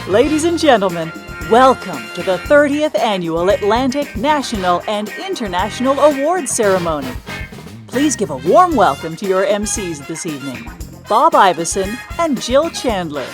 Ladies and gentlemen, welcome to the 30th Annual Atlantic National and International Awards Ceremony. Please give a warm welcome to your MCs this evening, Bob Iveson and Jill Chandler.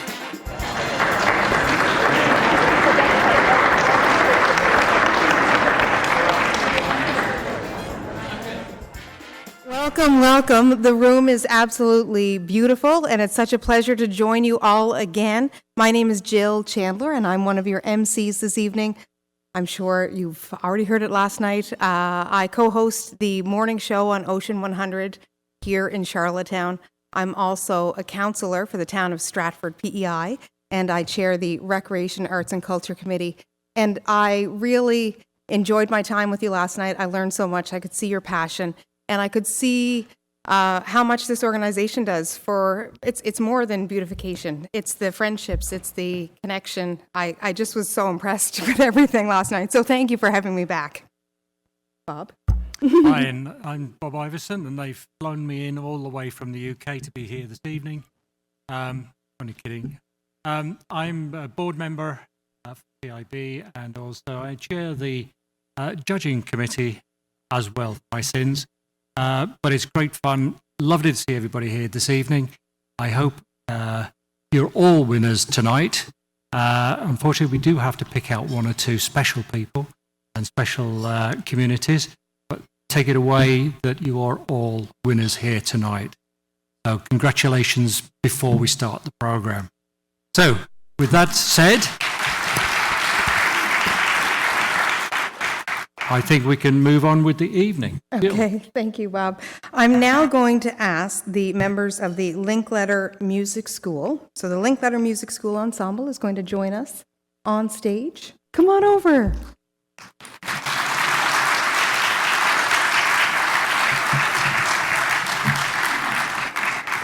Welcome, welcome. The room is absolutely beautiful, and it's such a pleasure to join you all again. My name is Jill Chandler, and I'm one of your MCs this evening. I'm sure you've already heard it last night. I co-host the morning show on Ocean 100 here in Charlottetown. I'm also a counselor for the town of Stratford, PEI, and I chair the Recreation, Arts, and Culture Committee. And I really enjoyed my time with you last night. I learned so much. I could see your passion. And I could see how much this organization does for, it's more than beautification. It's the friendships, it's the connection. I just was so impressed with everything last night. So thank you for having me back. Bob? Hi, and I'm Bob Iveson, and they've flown me in all the way from the UK to be here this evening. Only kidding. I'm a board member for CiB, and also I chair the judging committee as well, my sins. But it's great fun. Lovely to see everybody here this evening. I hope you're all winners tonight. Unfortunately, we do have to pick out one or two special people and special communities, but take it away that you are all winners here tonight. So congratulations before we start the program. So with that said, I think we can move on with the evening. Okay, thank you, Bob. I'm now going to ask the members of the Linkletter Music School. So the Linkletter Music School Ensemble is going to join us on stage. Come on over.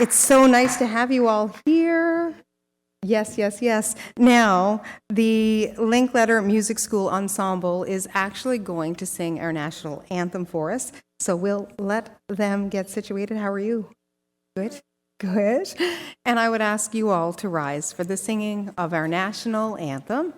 It's so nice to have you all here. Yes, yes, yes. Now, the Linkletter Music School Ensemble is actually going to sing our national anthem for us. So we'll let them get situated. How are you? Good? Good. And I would ask you all to rise for the singing of our national anthem.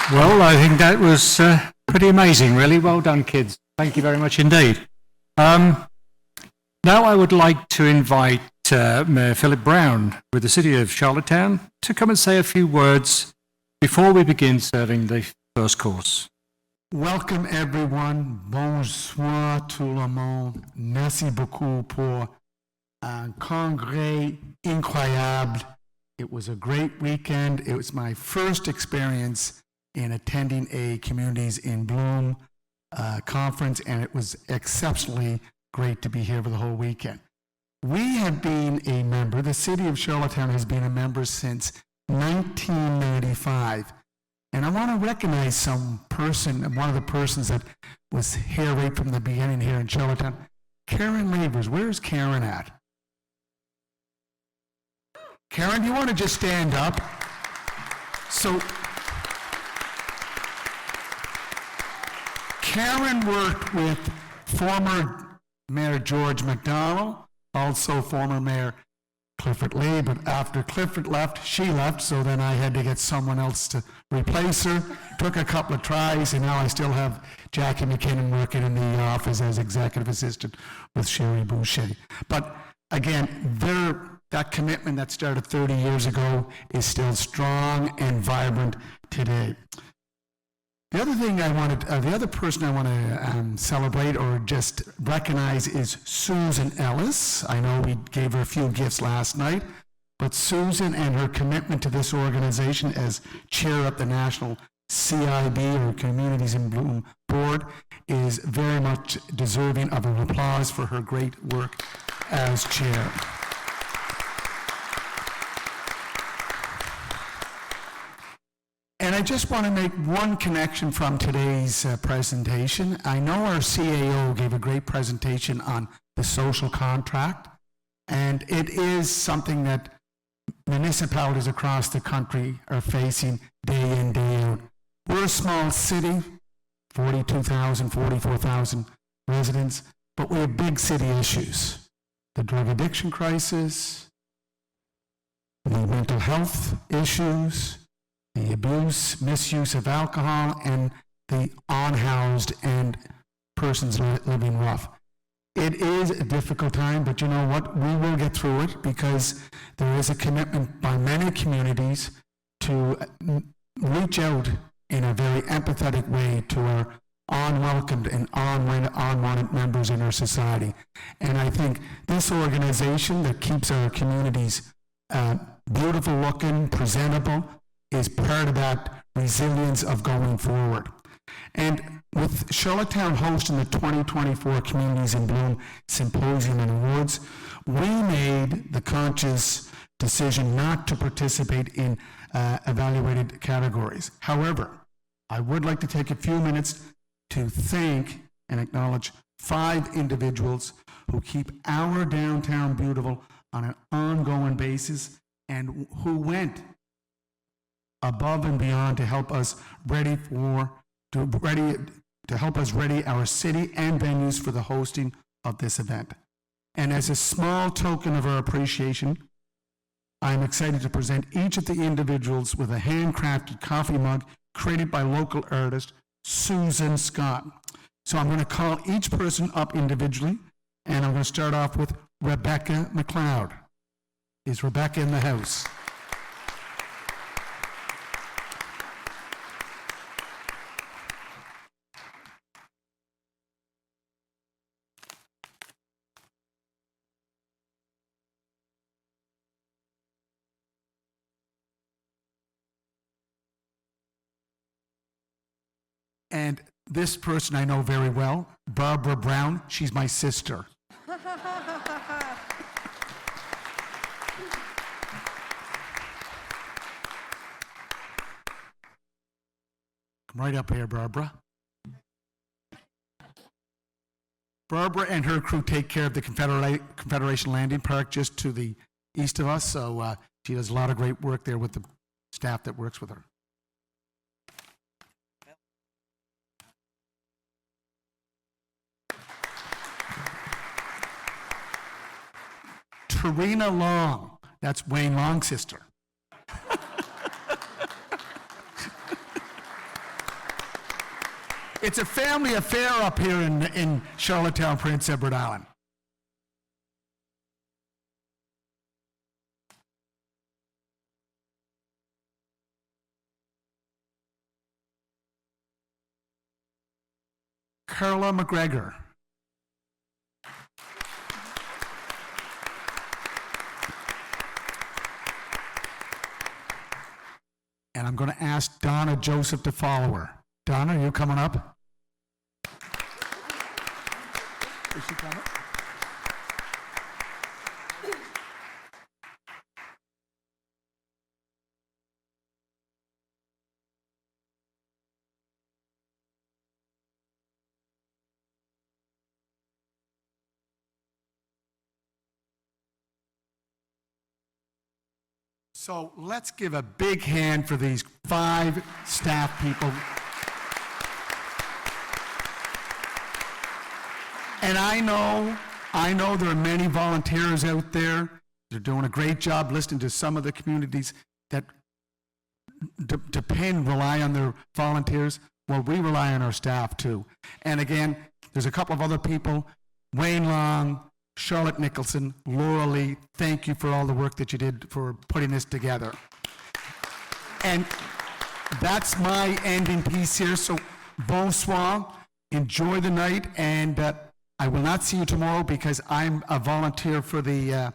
Well, I think that was pretty amazing, really. Well done, kids. Thank you very much indeed. Now I would like to invite Mayor Philip Brown with the City of Charlottetown to come and say a few words before we begin serving the first course. Welcome everyone. Bonsoir tout le monde. Merci beaucoup pour un congrès incroyable. It was a great weekend. It was my first experience in attending a Communities in Bloom conference, and it was exceptionally great to be here for the whole weekend. We have been a member, the City of Charlottetown has been a member since 1995. And I want to recognize one of the persons that was here right from the beginning here in Charlottetown, Karen Levers. Where's Karen at? Karen, do you want to just stand up? So, Karen worked with former Mayor George McDonnell, also former Mayor Clifford Lee, but after Clifford left, she left, so then I had to get someone else to replace her. Took a couple of tries, and now I still have Jackie McKinnon working in the office as executive assistant with Sherry Boucher. But again, that commitment that started 30 years ago is still strong and vibrant today. The other person I want to celebrate or just recognize is Susan Ellis. I know we gave her a few gifts last night, but Susan and her commitment to this organization as chair of the National CiB, or Communities in Bloom Board, is very much deserving of an applause for her great work as chair. And I just want to make one connection from today's presentation. I know our CAO gave a great presentation on the social contract, and it is something that municipalities across the country are facing day in, day out. We're a small city, 42,000, 44,000 residents, but we have big city issues. The drug addiction crisis, the mental health issues, the abuse, misuse of alcohol, and the unhoused and persons living rough. It is a difficult time, but you know what? We will get through it because there is a commitment by many communities to reach out in a very empathetic way to our unwelcomed and unwanted members in our society. And I think this organization that keeps our communities beautiful looking, presentable, is part of that resilience of going forward. And with Charlottetown hosting the 2024 Communities in Bloom Symposium and Awards, we made the conscious decision not to participate in evaluated categories. However, I would like to take a few minutes to thank and acknowledge 5 individuals who keep our downtown beautiful on an ongoing basis and who went above and beyond to help us ready our city and venues for the hosting of this event. And as a small token of our appreciation, I'm excited to present each of the individuals with a handcrafted coffee mug created by local artist Susan Scott. So I'm going to call each person up individually, and I'm going to start off with Rebecca McLeod. Is Rebecca in the house? And this person I know very well, Barbara Brown. She's my sister. Come right up here, Barbara. Barbara and her crew take care of the Confederation Landing Park just to the east of us, so she does a lot of great work there with the staff that works with her. Tarina Long, that's Wayne Long's sister. It's a family affair up here in Charlottetown, Prince Edward Island. Carla McGregor. And I'm going to ask Donna Joseph to follow her. Donna, are you coming up? Is she coming? So let's give a big hand for these 5 staff people. And I know there are many volunteers out there. They're doing a great job listening to some of the communities that depend, rely on their volunteers. Well, we rely on our staff too. And again, there's a couple of other people, Wayne Long, Charlotte Nicholson, Laura Lee, thank you for all the work that you did for putting this together. And that's my ending piece here. So bonsoir, enjoy the night, and I will not see you tomorrow because I'm a volunteer for the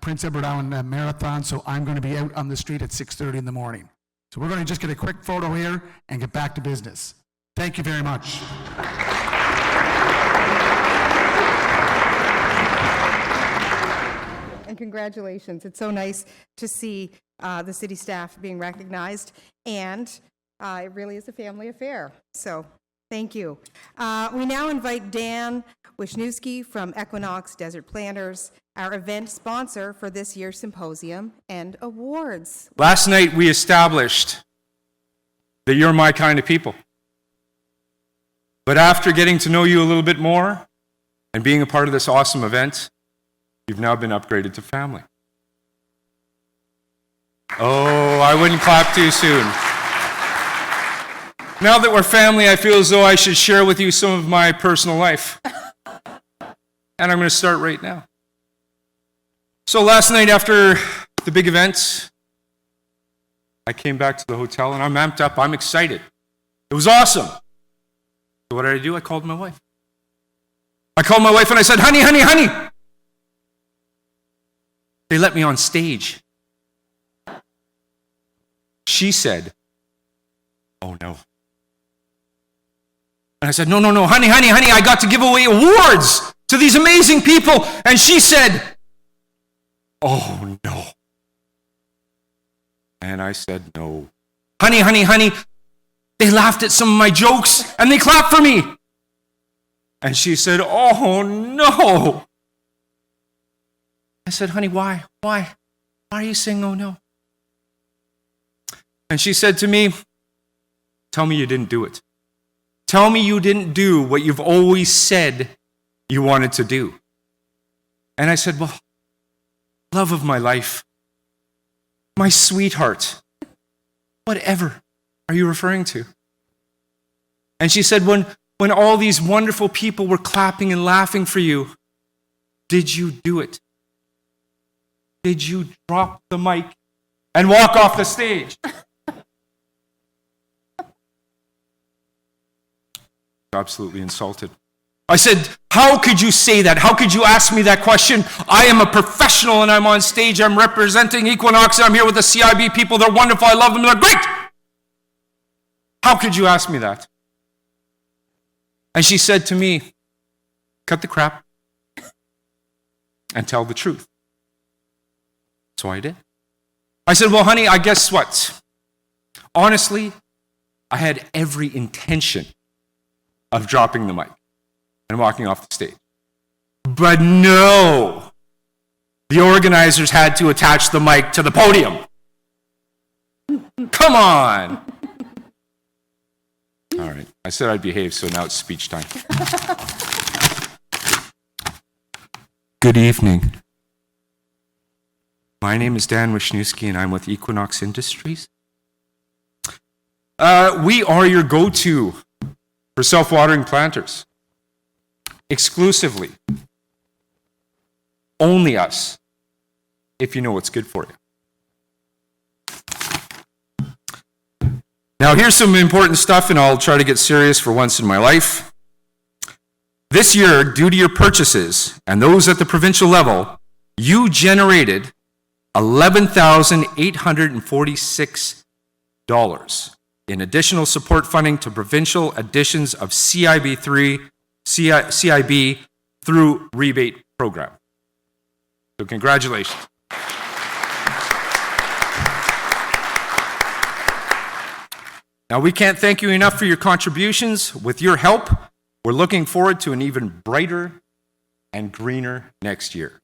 Prince Edward Island Marathon, so I'm going to be out on the street at 6:30 in the morning. So we're going to just get a quick photo here and get back to business. Thank you very much. And congratulations. It's so nice to see the city staff being recognized, and it really is a family affair. So thank you. We now invite Dan Wisniewski from Equinox Desert Planners, our event sponsor for this year's symposium and awards. Last night we established that you're my kind of people. But after getting to know you a little bit more and being a part of this awesome event, you've now been upgraded to family. Oh, I wouldn't clap too soon. Now that we're family, I feel as though I should share with you some of my personal life. And I'm going to start right now. So last night after the big event, I came back to the hotel and I'm amped up, I'm excited. It was awesome. So what did I do? I called my wife. I called my wife and I said, honey, honey, honey. They let me on stage. She said, oh no. And I said, no, honey, honey, honey, I got to give away awards to these amazing people. And she said, oh no. And I said, no. Honey, honey, honey, they laughed at some of my jokes and they clapped for me. And she said, oh no. I said, honey, why? Why are you saying oh no? And she said to me, tell me you didn't do it. Tell me you didn't do what you've always said you wanted to do. And I said, well, love of my life, my sweetheart, whatever are you referring to? And she said, when all these wonderful people were clapping and laughing for you, did you do it? Did you drop the mic and walk off the stage? Absolutely insulted. I said, how could you say that? How could you ask me that question? I am a professional and I'm on stage. I'm representing Equinox and I'm here with the CiB people. They're wonderful. I love them. They're great. How could you ask me that? And she said to me, cut the crap and tell the truth. So I did. I said, well, honey, I guess what? Honestly, I had every intention of dropping the mic and walking off the stage. But no, the organizers had to attach the mic to the podium. Come on. All right, I said I'd behave, so now it's speech time. Good evening. My name is Dan Wisniewski, and I'm with Equinox Industries. We are your go-to for self-watering planters. Exclusively. Only us, if you know what's good for you. Now, here's some important stuff, and I'll try to get serious for once in my life. This year, due to your purchases, and those at the provincial level, you generated $11,846 in additional support funding to provincial additions of CiB through rebate program. So congratulations. Now, we can't thank you enough for your contributions. With your help, we're looking forward to an even brighter and greener next year.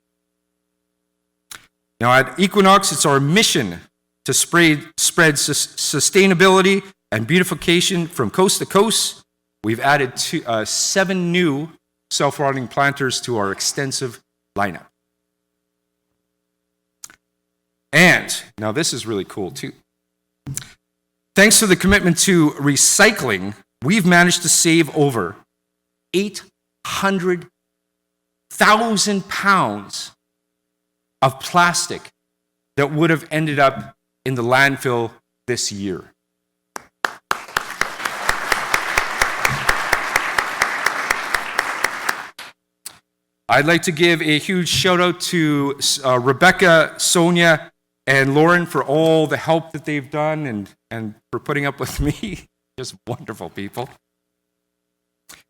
Now, at Equinox, it's our mission to spread sustainability and beautification from coast to coast. We've added 7 new self-watering planters to our extensive lineup. And, now this is really cool too. Thanks to the commitment to recycling, we've managed to save over 800,000 pounds of plastic that would have ended up in the landfill this year. I'd like to give a huge shout out to Rebecca, Sonia, and Lauren for all the help that they've done and for putting up with me. Just wonderful people.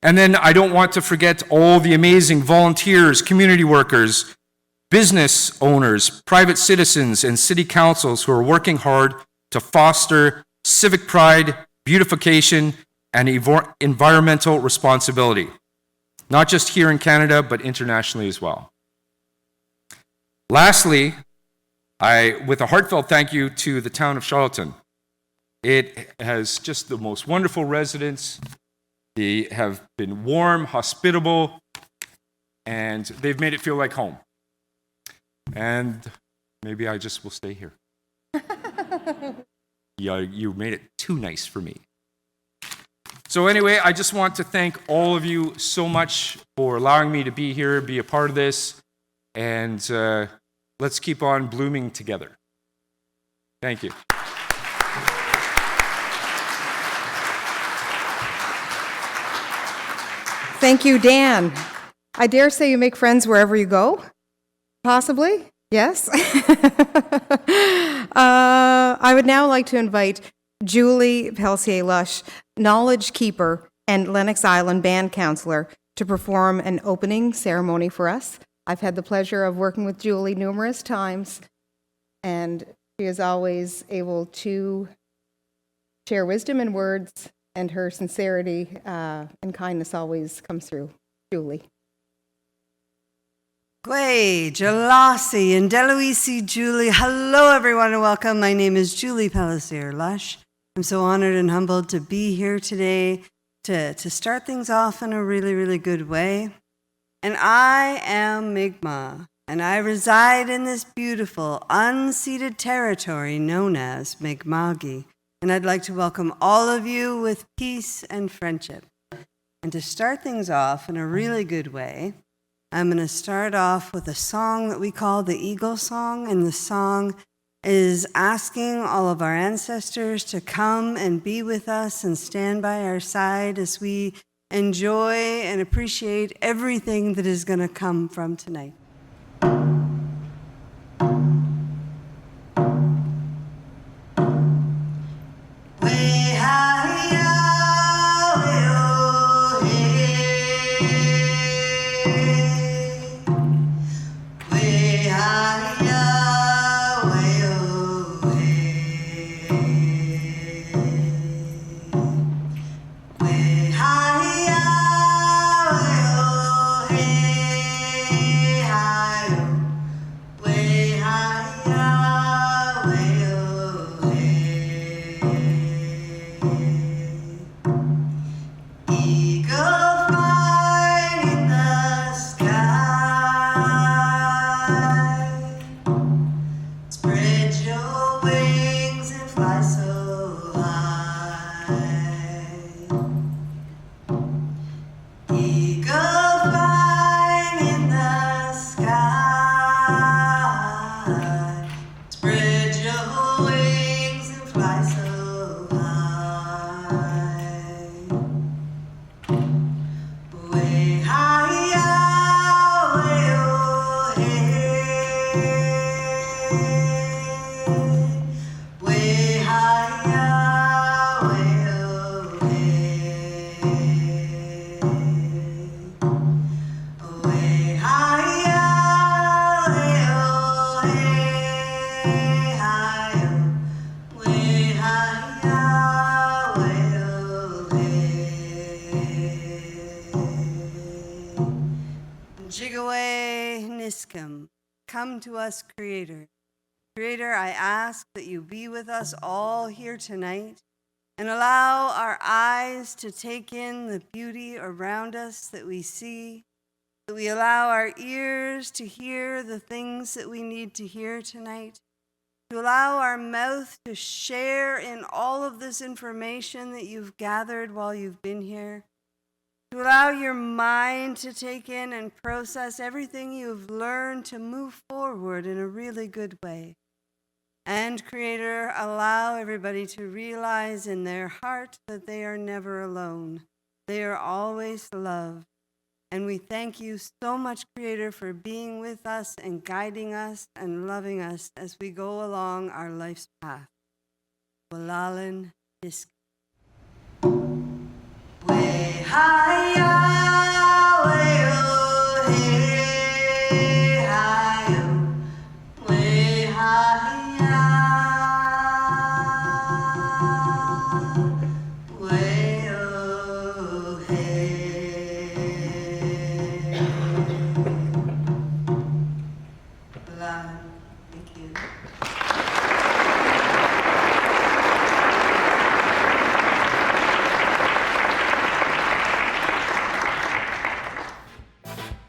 And then I don't want to forget all the amazing volunteers, community workers, business owners, private citizens, and city councils who are working hard to foster civic pride, beautification, and environmental responsibility, not just here in Canada, but internationally as well. Lastly, with a heartfelt thank you to the town of Charlottetown. It has just the most wonderful residents. They have been warm, hospitable, and they've made it feel like home. And maybe I just will stay here. Yeah, you made it too nice for me. So anyway, I just want to thank all of you so much for allowing me to be here, be a part of this, and let's keep on blooming together. Thank you. Thank you, Dan. I dare say you make friends wherever you go. Possibly? Yes? I would now like to invite Julie Pelletier-Lush, Knowledge Keeper and Lennox Island Band Counselor, to perform an opening ceremony for us. I've had the pleasure of working with Julie numerous times, and she is always able to share wisdom in words, and her sincerity and kindness always comes through. Julie. Gway, Jalasi, and Deloisi Julie. Hello, everyone, and welcome. My name is Julie Pelletier-Lush. I'm so honored and humbled to be here today to start things off in a really, really good way. And I am Mi'kmaq, and I reside in this beautiful, unceded territory known as Mi'kma'ki. And I'd like to welcome all of you with peace and friendship. And to start things off in a really good way, I'm going to start off with a song that we call the Eagle Song, and the song is asking all of our ancestors to come and be with us and stand by our side as we enjoy and appreciate everything that is going to come from tonight. Hey, come to us, Creator. Creator, I ask that you be with us all here tonight and allow our eyes to take in the beauty around us that we see, that we allow our ears to hear the things that we need to hear tonight, to allow our mouth to share in all of this information that you've gathered while you've been here, to allow your mind to take in and process everything you've learned to move forward in a really good way. And Creator, allow everybody to realize in their heart that they are never alone. They are always loved. And we thank you so much, Creator, for being with us and guiding us and loving us as we go along our life's path. Walalan Disk. Way high, way oh, hey, high, way high, way oh, hey. Walalan, thank you.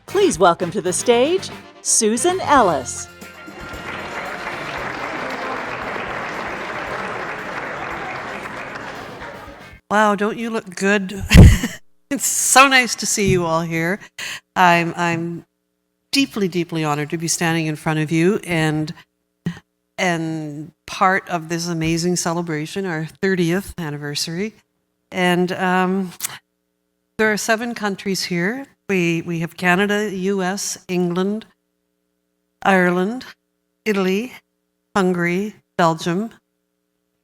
Please welcome to the stage, Susan Ellis. Wow, don't you look good? It's so nice to see you all here. I'm deeply, deeply honored to be standing in front of you and part of this amazing celebration, our 30th anniversary. And there are 7 countries here. We have Canada, US, England, Ireland, Italy, Hungary, Belgium,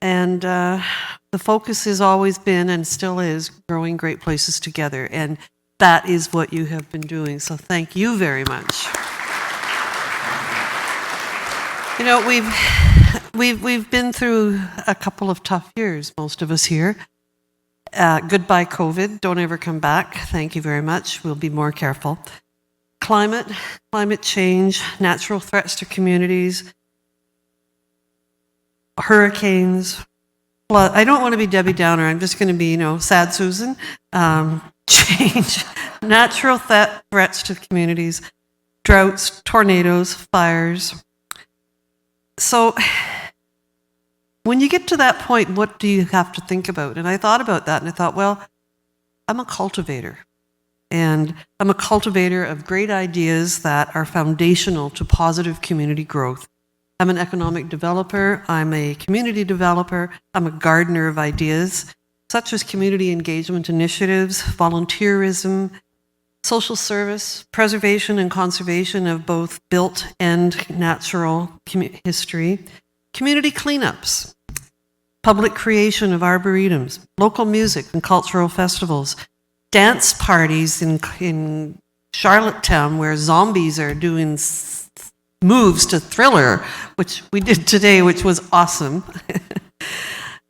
and the focus has always been and still is growing great places together, and that is what you have been doing. So thank you very much. You know, we've been through a couple of tough years, most of us here. Goodbye, COVID. Don't ever come back. Thank you very much. We'll be more careful. Climate change, natural threats to communities, hurricanes, flood. I don't want to be Debbie Downer. I'm just going to be, sad Susan. Change, natural threats to communities, droughts, tornadoes, fires. So when you get to that point, what do you have to think about? And I thought about that, and I thought, well, I'm a cultivator. And I'm a cultivator of great ideas that are foundational to positive community growth. I'm an economic developer. I'm a community developer. I'm a gardener of ideas, such as community engagement initiatives, volunteerism, social service, preservation and conservation of both built and natural history, community cleanups, public creation of arboretums, local music and cultural festivals, dance parties in Charlottetown where zombies are doing moves to Thriller, which we did today, which was awesome.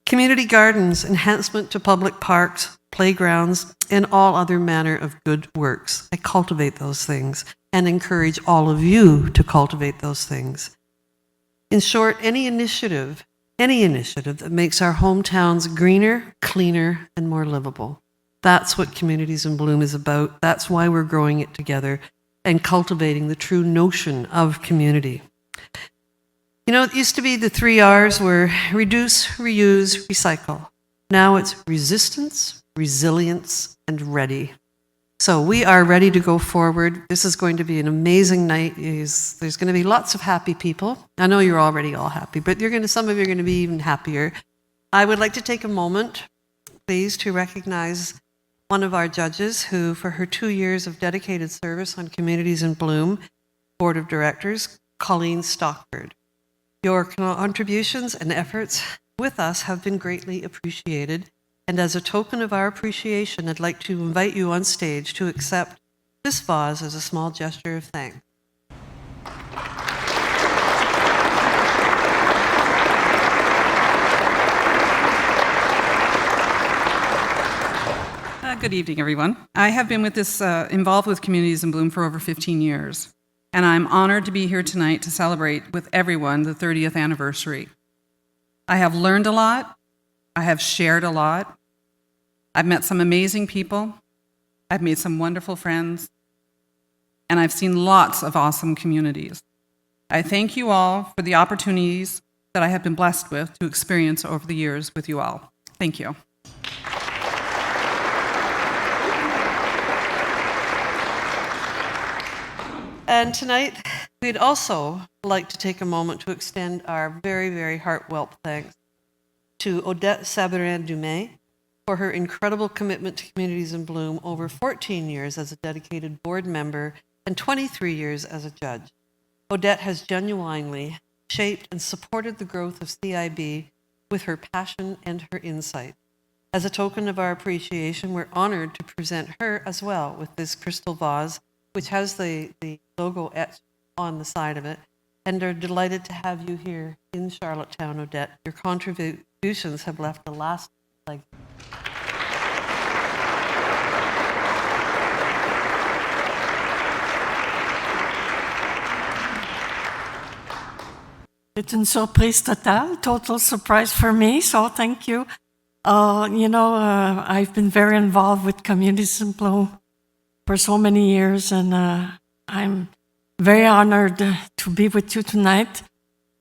Community gardens, enhancement to public parks, playgrounds, and all other manner of good works. I cultivate those things and encourage all of you to cultivate those things. In short, any initiative that makes our hometowns greener, cleaner, and more livable. That's what Communities in Bloom is about. That's why we're growing it together and cultivating the true notion of community. It used to be the 3 R's were reduce, reuse, recycle. Now it's resistance, resilience, and ready. So we are ready to go forward. This is going to be an amazing night. There's going to be lots of happy people. I know you're already all happy, but some of you are going to be even happier. I would like to take a moment, please, to recognize one of our judges who, for her 2 years of dedicated service on Communities in Bloom Board of Directors, Colleen Stockford. Your contributions and efforts with us have been greatly appreciated, and as a token of our appreciation, I'd like to invite you on stage to accept this vase as a small gesture of thanks. Good evening, everyone. I have been involved with Communities in Bloom for over 15 years. and I'm honored to be here tonight to celebrate with everyone the 30th anniversary. I have learned a lot. I have shared a lot. I've met some amazing people. I've made some wonderful friends. And I've seen lots of awesome communities. I thank you all for the opportunities that I have been blessed with to experience over the years with you all. Thank you. And tonight, we'd also like to take a moment to extend our very, very heartfelt thanks to Odette Sabarin-Dumais for her incredible commitment to Communities in Bloom over 14 years as a dedicated board member and 23 years as a judge. Odette has genuinely shaped and supported the growth of CiB with her passion and her insight. As a token of our appreciation, we're honored to present her as well with this crystal vase, which has the logo etched on the side of it, and are delighted to have you here in Charlottetown, Odette. Your contributions have left a lasting legacy. It's une surprise totale, total surprise for me, so thank you. I've been very involved with Communities in Bloom for so many years, and I'm very honored to be with you tonight.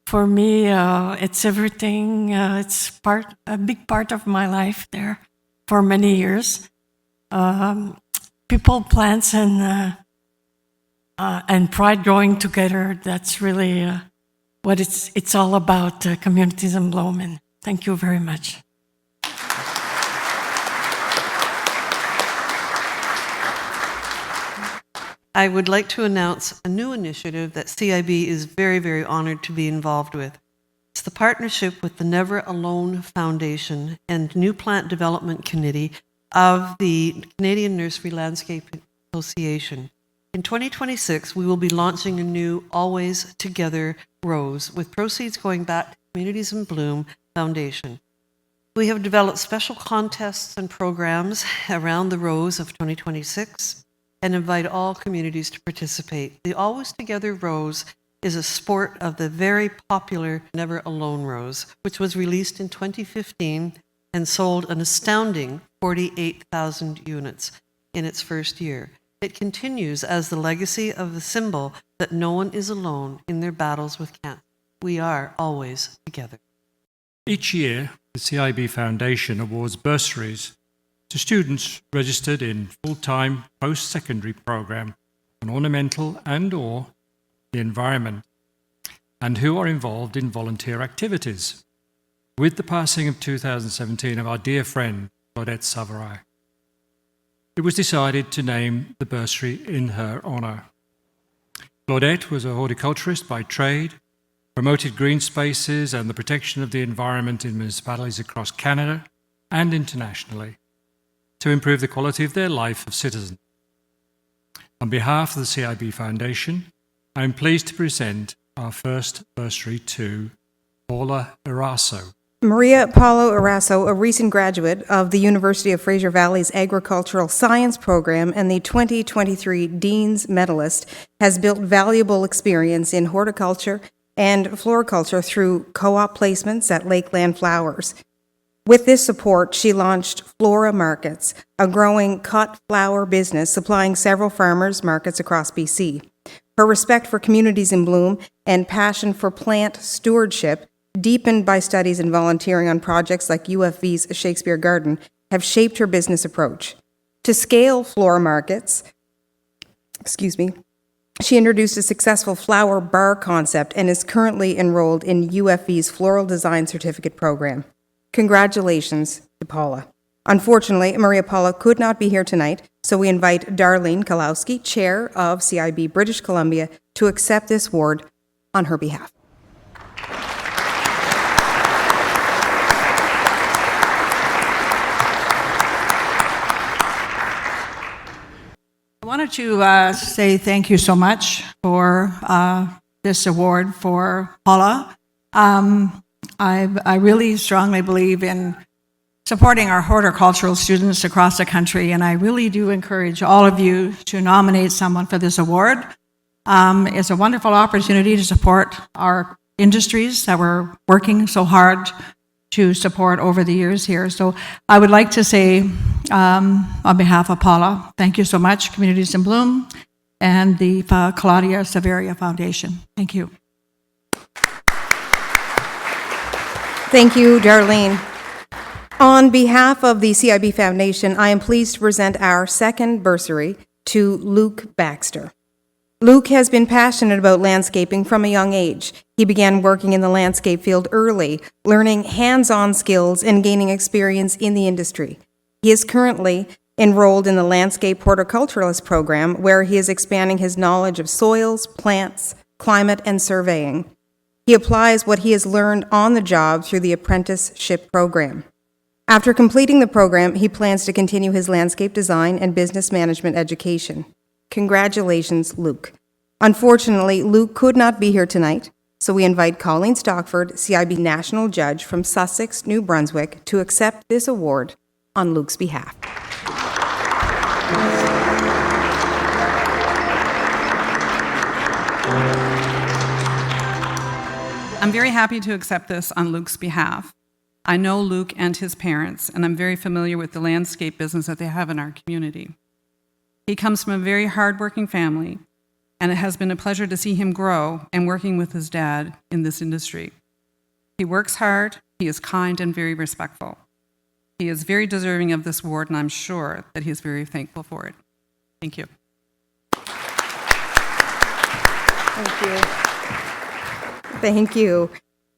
For me, it's everything. It's a big part of my life there for many years. People, plants, and pride growing together. That's really what it's all about. Communities in Bloom. And thank you very much. I would like to announce a new initiative that CiB is very, very honored to be involved with. It's the partnership with the Never Alone Foundation and New Plant Development Committee of the Canadian Nursery Landscape Association. In 2026, we will be launching a new Always Together Rose with proceeds going back to Communities in Bloom Foundation. We have developed special contests and programs around the Rose of 2026 and invite all communities to participate. The Always Together Rose is a sport of the very popular Never Alone Rose, which was released in 2015 and sold an astounding 48,000 units in its first year. It continues as the legacy of the symbol that no one is alone in their battles with cancer. We are always together. Each year, the CiB Foundation awards bursaries to students registered in full-time post-secondary program on ornamental and/or the environment, and who are involved in volunteer activities. With the passing of 2017 of our dear friend, Claudette Savarin, it was decided to name the bursary in her honour. Claudette was a horticulturist by trade, promoted green spaces and the protection of the environment in municipalities across Canada and internationally to improve the quality of their life of citizens. On behalf of the CiB Foundation, I am pleased to present our first bursary to Paula Eraso. Maria Paulo Eraso, a recent graduate of the University of Fraser Valley's Agricultural Science Program and the 2023 Dean's Medalist, has built valuable experience in horticulture and floriculture through co-op placements at Lakeland Flowers. With this support, she launched Flora Markets, a growing cut flower business supplying several farmers markets across BC. Her respect for Communities in Bloom and passion for plant stewardship, deepened by studies and volunteering on projects like UFV's Shakespeare Garden, have shaped her business approach. To scale Flora Markets, she introduced a successful flower bar concept and is currently enrolled in UFV's Floral Design Certificate program. Congratulations to Paula. Unfortunately, Maria Paula could not be here tonight, so we invite Darlene Kalowski, Chair of CiB British Columbia, to accept this award on her behalf. I wanted to say thank you so much for this award for Paula. I really strongly believe in supporting our horticultural students across the country, and I really do encourage all of you to nominate someone for this award. It's a wonderful opportunity to support our industries that we're working so hard to support over the years here. So I would like to say, on behalf of Paula, thank you so much, Communities in Bloom, and the Claudia Severia Foundation. Thank you. Thank you, Darlene. On behalf of the CiB Foundation, I am pleased to present our second bursary to Luke Baxter. Luke has been passionate about landscaping from a young age. He began working in the landscape field early, learning hands-on skills and gaining experience in the industry. He is currently enrolled in the Landscape Horticulturalist program, where he is expanding his knowledge of soils, plants, climate, and surveying. He applies what he has learned on the job through the apprenticeship program. After completing the program, he plans to continue his landscape design and business management education. Congratulations, Luke. Unfortunately, Luke could not be here tonight, so we invite Colleen Stockford, CiB National Judge from Sussex, New Brunswick, to accept this award on Luke's behalf. I'm very happy to accept this on Luke's behalf. I know Luke and his parents, and I'm very familiar with the landscape business that they have in our community. He comes from a very hardworking family, and it has been a pleasure to see him grow and working with his dad in this industry. He works hard, he is kind and very respectful. He is very deserving of this award, and I'm sure that he is very thankful for it. Thank you. Thank you. Thank you.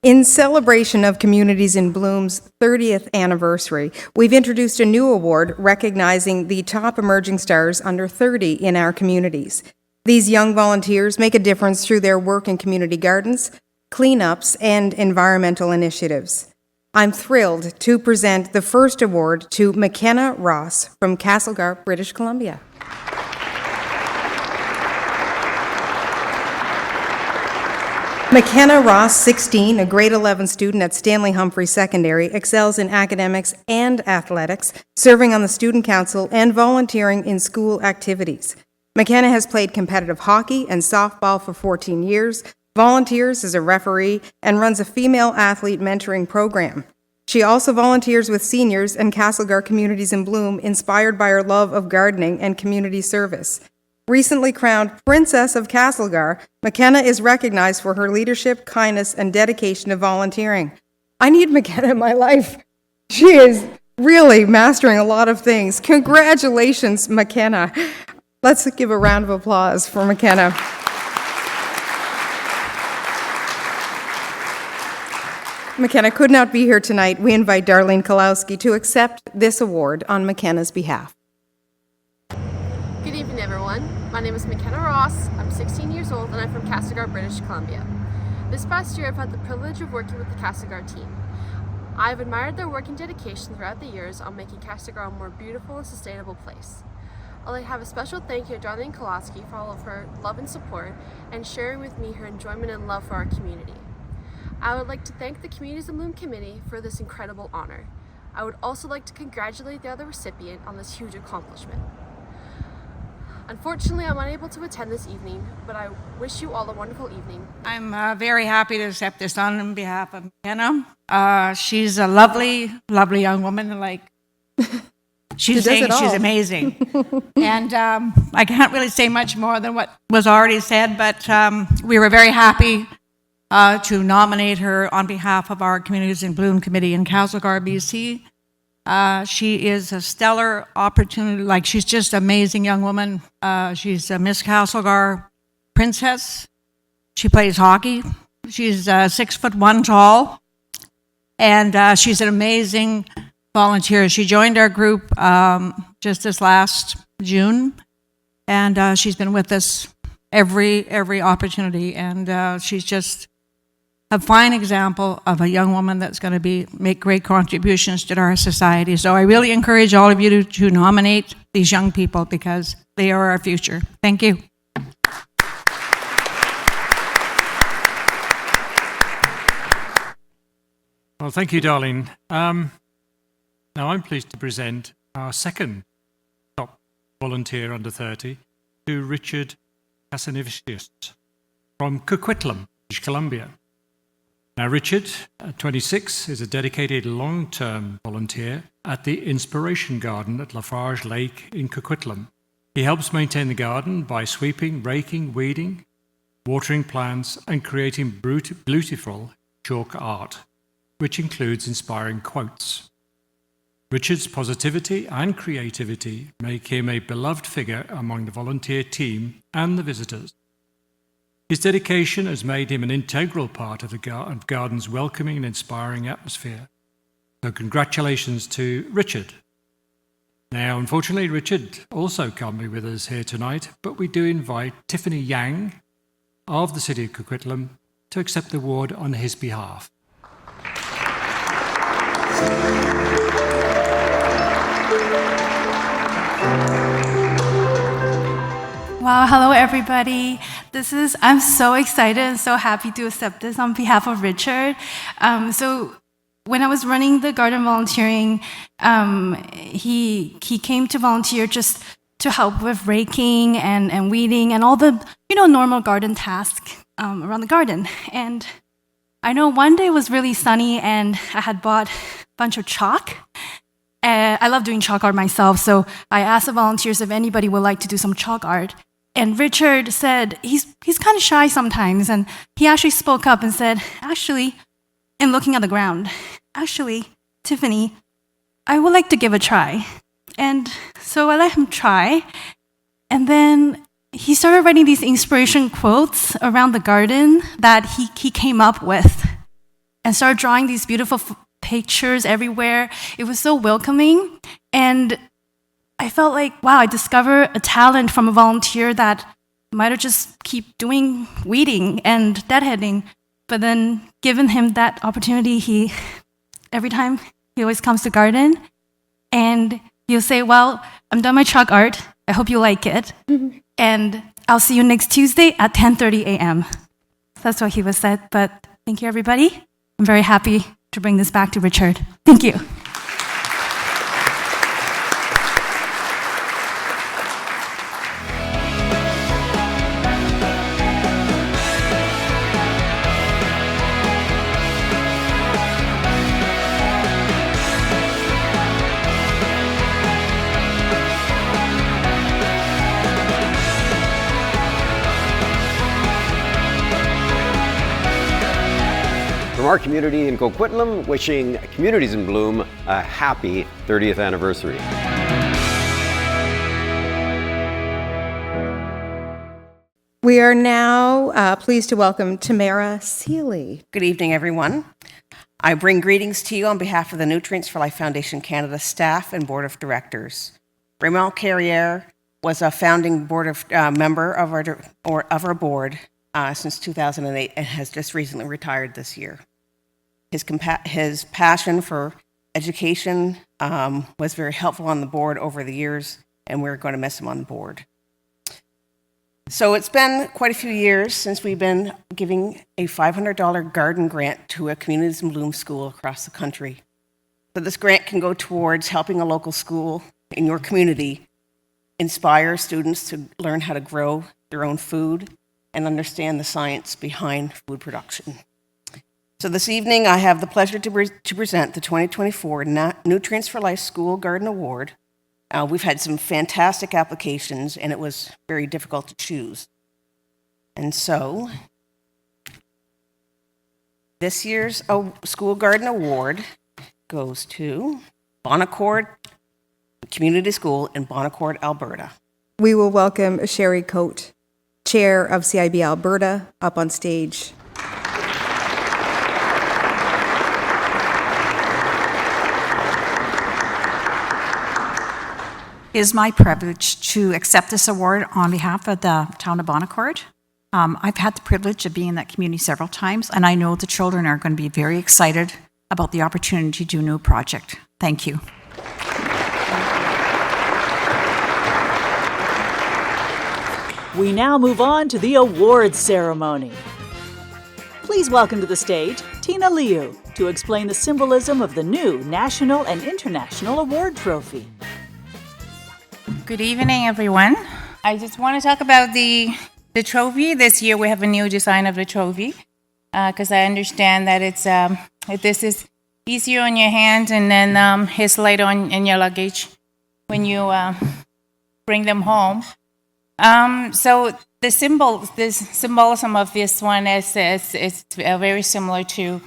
In celebration of Communities in Bloom's 30th anniversary, we've introduced a new award recognizing the top emerging stars under 30 in our communities. These young volunteers make a difference through their work in community gardens, cleanups, and environmental initiatives. I'm thrilled to present the first award to McKenna Ross from Castlegar, British Columbia. McKenna Ross, 16, a grade 11 student at Stanley Humphrey Secondary, excels in academics and athletics, serving on the student council and volunteering in school activities. McKenna has played competitive hockey and softball for 14 years, volunteers as a referee, and runs a female athlete mentoring program. She also volunteers with seniors and Castlegar Communities in Bloom, inspired by her love of gardening and community service. Recently crowned Princess of Castlegar, McKenna is recognized for her leadership, kindness, and dedication to volunteering. I need McKenna in my life. She is really mastering a lot of things. Congratulations, McKenna. Let's give a round of applause for McKenna. McKenna could not be here tonight. We invite Darlene Kalowski to accept this award on McKenna's behalf. Good evening, everyone. My name is McKenna Ross. I'm 16 years old and I'm from Castlegar, British Columbia. This past year, I've had the privilege of working with the Castlegar team. I've admired their work and dedication throughout the years on making Castlegar a more beautiful and sustainable place. I'd like to have a special thank you to Darlene Kalowski for all of her love and support and sharing with me her enjoyment and love for our community. I would like to thank the Communities in Bloom Committee for this incredible honor. I would also like to congratulate the other recipient on this huge accomplishment. Unfortunately, I'm unable to attend this evening, but I wish you all a wonderful evening. I'm very happy to accept this on behalf of McKenna. She's a lovely, lovely young woman. Like she's amazing. And I can't really say much more than what was already said, but we were very happy to nominate her on behalf of our Communities in Bloom Committee in Castlegar, BC. She is a stellar opportunity. Like, she's just an amazing young woman. She's a Miss Castlegar princess. She plays hockey. She's 6'1" tall, and she's an amazing volunteer. She joined our group just this last June, and she's been with us every opportunity. And she's just a fine example of a young woman that's going to make great contributions to our society. So I really encourage all of you to nominate these young people because they are our future. Thank you. Well, thank you, Darlene. Now I'm pleased to present our second top volunteer under 30 to Richard Casanivicius from Coquitlam, British Columbia. Now, Richard, at 26, is a dedicated long-term volunteer at the Inspiration Garden at Lafarge Lake in Coquitlam. He helps maintain the garden by sweeping, raking, weeding, watering plants, and creating beautiful chalk art, which includes inspiring quotes. Richard's positivity and creativity make him a beloved figure among the volunteer team and the visitors. His dedication has made him an integral part of the garden's welcoming and inspiring atmosphere. So congratulations to Richard. Now, unfortunately, Richard also can't be with us here tonight, but we do invite Tiffany Yang of the City of Coquitlam to accept the award on his behalf. Wow, hello everybody. I'm so excited and so happy to accept this on behalf of Richard. So when I was running the garden volunteering, he came to volunteer just to help with raking and weeding and all the normal garden tasks around the garden. And I know one day was really sunny and I had bought a bunch of chalk. I love doing chalk art myself, so I asked the volunteers if anybody would like to do some chalk art. And Richard said he's kind of shy sometimes, and he actually spoke up and said, actually, in looking at the ground, actually, Tiffany, I would like to give a try. And so I let him try, and then he started writing these inspiration quotes around the garden that he came up with, and started drawing these beautiful pictures everywhere. It was so welcoming, and I felt like, wow, I discovered a talent from a volunteer that might have just keep doing weeding and deadheading, but then given him that opportunity, every time he always comes to garden, and he'll say, well, I'm done my chalk art. I hope you like it. And I'll see you next Tuesday at 10:30 a.m. That's what he was said, but thank you, everybody. I'm very happy to bring this back to Richard. Thank you. From our community in Coquitlam, wishing Communities in Bloom a happy 30th anniversary. We are now pleased to welcome Tamara Seeley. Good evening, everyone. I bring greetings to you on behalf of the Nutrients for Life Foundation Canada staff and board of directors. Raymond Carrière was a founding member of our board since 2008 and has just recently retired this year. His passion for education was very helpful on the board over the years, and we're going to miss him on the board. So it's been quite a few years since we've been giving a $500 garden grant to a Communities in Bloom school across the country. So this grant can go towards helping a local school in your community inspire students to learn how to grow their own food and understand the science behind food production. So this evening, I have the pleasure to present the 2024 Nutrients for Life School Garden Award. We've had some fantastic applications, and it was very difficult to choose. And so, this year's School Garden Award goes to Bonaccord Community School in Bonaccord, Alberta. We will welcome Sherry Coate, Chair of CiB Alberta, up on stage. It is my privilege to accept this award on behalf of the town of Bonaccord. I've had the privilege of being in that community several times, and I know the children are going to be very excited about the opportunity to do a new project. Thank you. We now move on to the awards ceremony. Please welcome to the stage Tina Liu to explain the symbolism of the new national and international award trophy. Good evening, everyone. I just want to talk about the The trophy, this year we have a new design of the trophy, because I understand that this is easier on your hand and then it's light on in your luggage when you bring them home. So the symbolism of this one is very similar to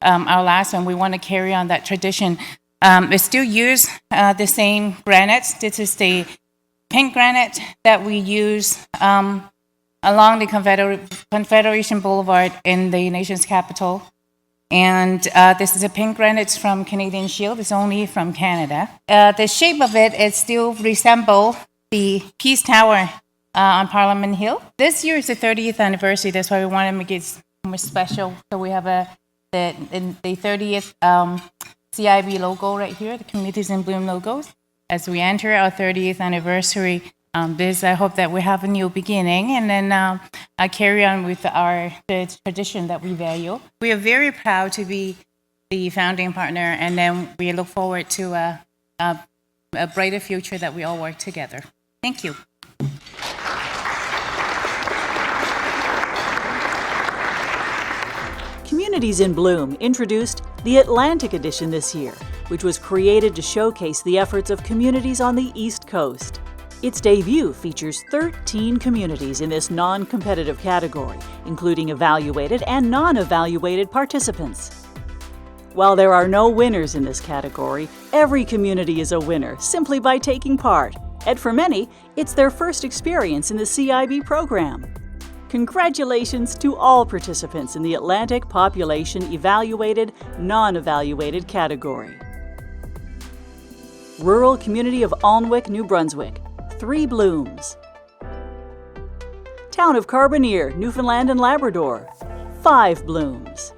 our last one. We want to carry on that tradition. We still use the same granites. This is the pink granite that we use along the Confederation Boulevard in the nation's capital. And this is a pink granite from Canadian Shield. It's only from Canada. The shape of it still resembles the Peace Tower on Parliament Hill. This year is the 30th anniversary. That's why we want to make it more special. So we have the 30th CiB logo right here, the Communities in Bloom logos. As we enter our 30th anniversary, I hope that we have a new beginning, and then I carry on with the tradition that we value. We are very proud to be the founding partner, and then we look forward to a brighter future that we all work together. Thank you. Communities in Bloom introduced the Atlantic Edition this year, which was created to showcase the efforts of communities on the East Coast. Its debut features 13 communities in this non-competitive category, including evaluated and non-evaluated participants. While there are no winners in this category, every community is a winner simply by taking part. And for many, it's their first experience in the CiB program. Congratulations to all participants in the Atlantic Population Evaluated, Non-Evaluated category. Rural Community of Alnwick, New Brunswick, 3 blooms. Town of Carbonear, Newfoundland and Labrador, 5 blooms.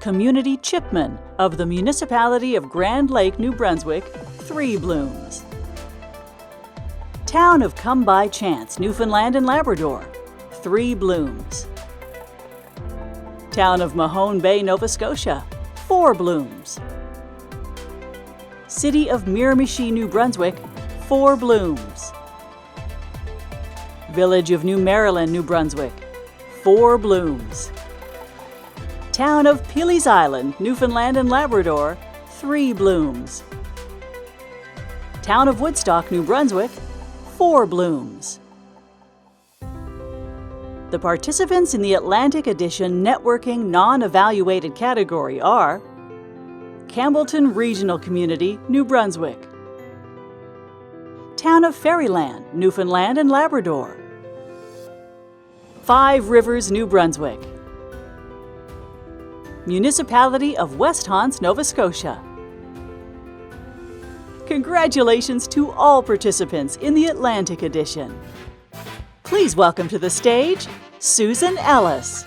Community Chipman of the Municipality of Grand Lake, New Brunswick, 3 blooms. Town of Come By Chance, Newfoundland and Labrador, 3 blooms. Town of Mahone Bay, Nova Scotia, 4 blooms. City of Miramichi, New Brunswick, 4 blooms. Village of New Maryland, New Brunswick, 4 blooms. Town of Peely's Island, Newfoundland and Labrador, 3 blooms. Town of Woodstock, New Brunswick, 4 blooms. The participants in the Atlantic Edition Networking Non-Evaluated category are Campbellton Regional Community, New Brunswick. Town of Fairyland, Newfoundland and Labrador. 5 Rivers, New Brunswick. Municipality of West Hants, Nova Scotia. Congratulations to all participants in the Atlantic Edition. Please welcome to the stage, Susan Ellis.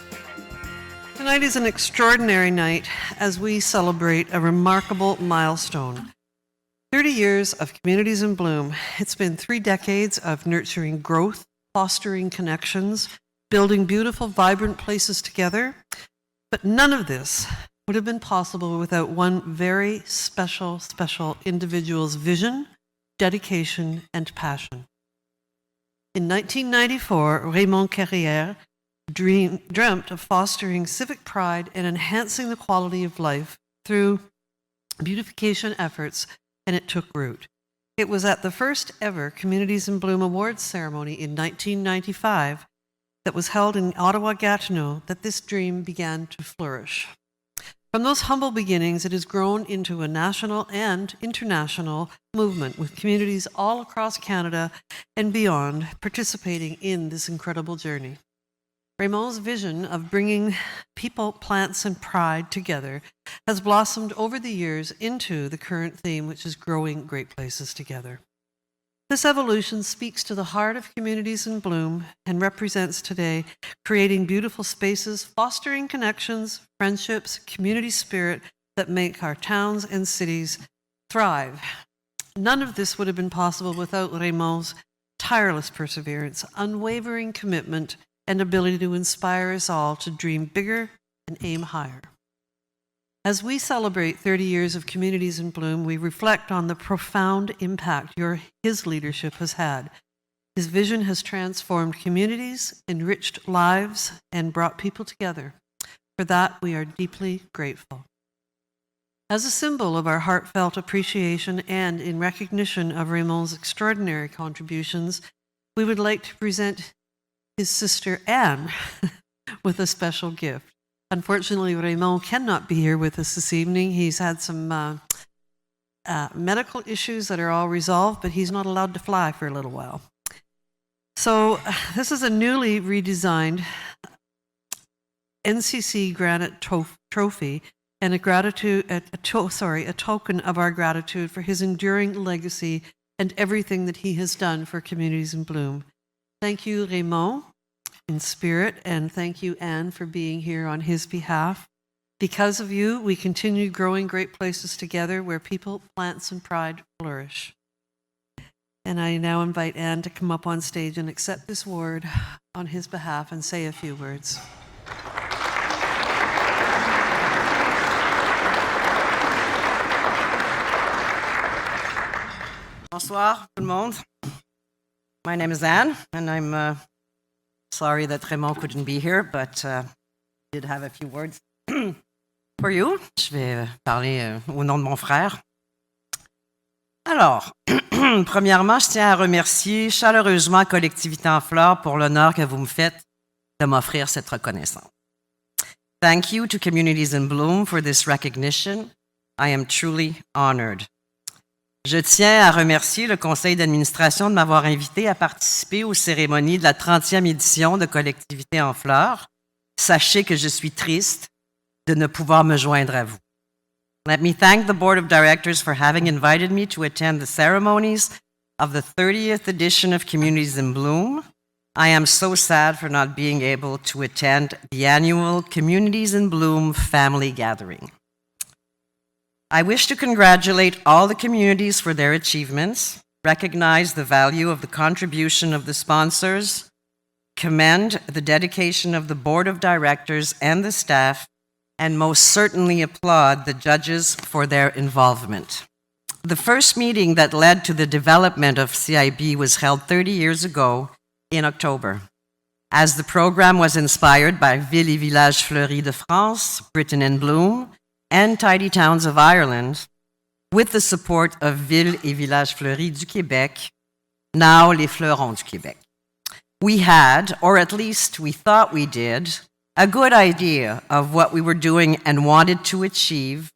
Tonight is an extraordinary night as we celebrate a remarkable milestone. 30 years of Communities in Bloom. It's been 3 decades of nurturing growth, fostering connections, building beautiful, vibrant places together. But none of this would have been possible without one very special individual's vision, dedication, and passion. In 1994, Raymond Carrière dreamt of fostering civic pride and enhancing the quality of life through beautification efforts, and it took root. It was at the first ever Communities in Bloom Awards ceremony in 1995 that was held in Ottawa-Gatineau that this dream began to flourish. From those humble beginnings, it has grown into a national and international movement with communities all across Canada and beyond participating in this incredible journey. Raymond's vision of bringing people, plants, and pride together has blossomed over the years into the current theme, which is growing great places together. This evolution speaks to the heart of Communities in Bloom and represents today creating beautiful spaces, fostering connections, friendships, community spirit that make our towns and cities thrive. None of this would have been possible without Raymond's tireless perseverance, unwavering commitment, and ability to inspire us all to dream bigger and aim higher. As we celebrate 30 years of Communities in Bloom, we reflect on the profound impact his leadership has had. His vision has transformed communities, enriched lives, and brought people together. For that, we are deeply grateful. As a symbol of our heartfelt appreciation and in recognition of Raymond's extraordinary contributions, we would like to present his sister Anne with a special gift. Unfortunately, Raymond cannot be here with us this evening. He's had some medical issues that are all resolved, but he's not allowed to fly for a little while. So this is a newly redesigned NCC granite trophy and a token of our gratitude for his enduring legacy and everything that he has done for Communities in Bloom. Thank you, Raymond, in spirit, and thank you, Anne, for being here on his behalf. Because of you, we continue growing great places together where people, plants, and pride flourish. And I now invite Anne to come up on stage and accept this award on his behalf and say a few words. Bonsoir, tout le monde. My name is Anne, and I'm sorry that Raymond couldn't be here, but did have a few words for you. Je vais parler au nom de mon frère. Alors, premièrement, je tiens à remercier chaleureusement Collectivité en Fleurs pour l'honneur que vous me faites de m'offrir cette reconnaissance. Thank you to Communities in Bloom for this recognition. I am truly honored. Je tiens à remercier le conseil d'administration de m'avoir invité à participer aux cérémonies de la 30e édition de Collectivité en Fleurs. Sachez que je suis triste de ne pouvoir me joindre à vous. Let me thank the Board of Directors for having invited me to attend the ceremonies of the 30th edition of Communities in Bloom. I am so sad for not being able to attend the annual Communities in Bloom family gathering. I wish to congratulate all the communities for their achievements, recognize the value of the contribution of the sponsors, commend the dedication of the Board of Directors and the staff, and most certainly applaud the judges for their involvement. The first meeting that led to the development of CiB was held 30 years ago in October, as the program was inspired by Villes et Villages Fleuris de France, Britain in Bloom, and Tidy Towns of Ireland, with the support of Villes et Villages Fleuris du Québec, now les Fleurons du Québec. We had, or at least we thought we did, a good idea of what we were doing and wanted to achieve.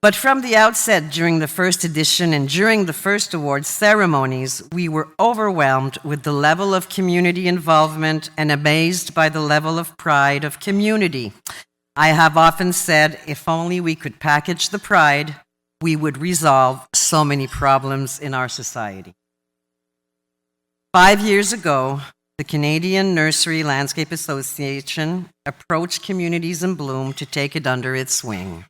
But from the outset, during the first edition and during the first awards ceremonies, we were overwhelmed with the level of community involvement and amazed by the level of pride of community. I have often said, if only we could package the pride, we would resolve so many problems in our society. 5 years ago, the Canadian Nursery Landscape Association approached Communities in Bloom to take it under its wing.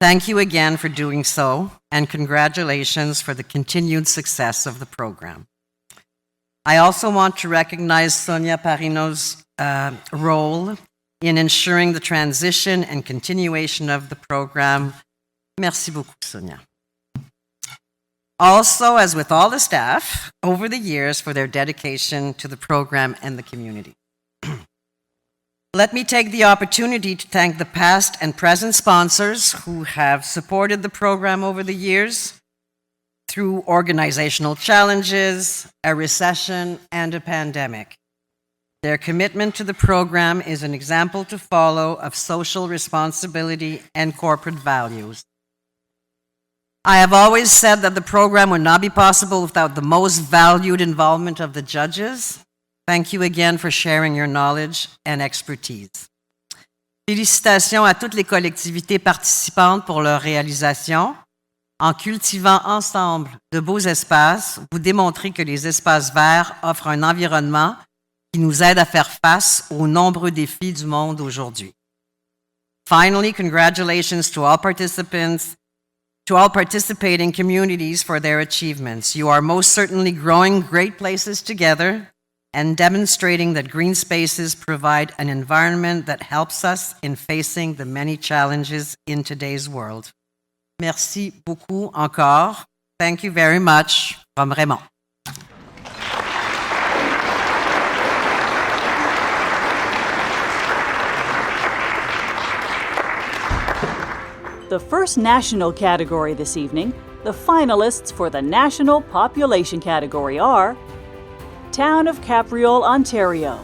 Thank you again for doing so, and congratulations for the continued success of the program. I also want to recognize Sonia Parino's role in ensuring the transition and continuation of the program. Merci beaucoup, Sonia. Also, as with all the staff, over the years for their dedication to the program and the community. Let me take the opportunity to thank the past and present sponsors who have supported the program over the years through organizational challenges, a recession, and a pandemic. Their commitment to the program is an example to follow of social responsibility and corporate values. I have always said that the program would not be possible without the most valued involvement of the judges. Thank you again for sharing your knowledge and expertise. Félicitations à toutes les collectivités participantes pour leur réalisation. En cultivant ensemble de beaux espaces, vous démontrez que les espaces verts offrent un environnement qui nous aide à faire face aux nombreux défis du monde aujourd'hui. Finally, congratulations to all participants, to all participating communities for their achievements. You are most certainly growing great places together and demonstrating that green spaces provide an environment that helps us in facing the many challenges in today's world. Merci beaucoup encore. Thank you very much from Raymond. The first national category this evening, the finalists for the National Population category are Town of Capriole, Ontario,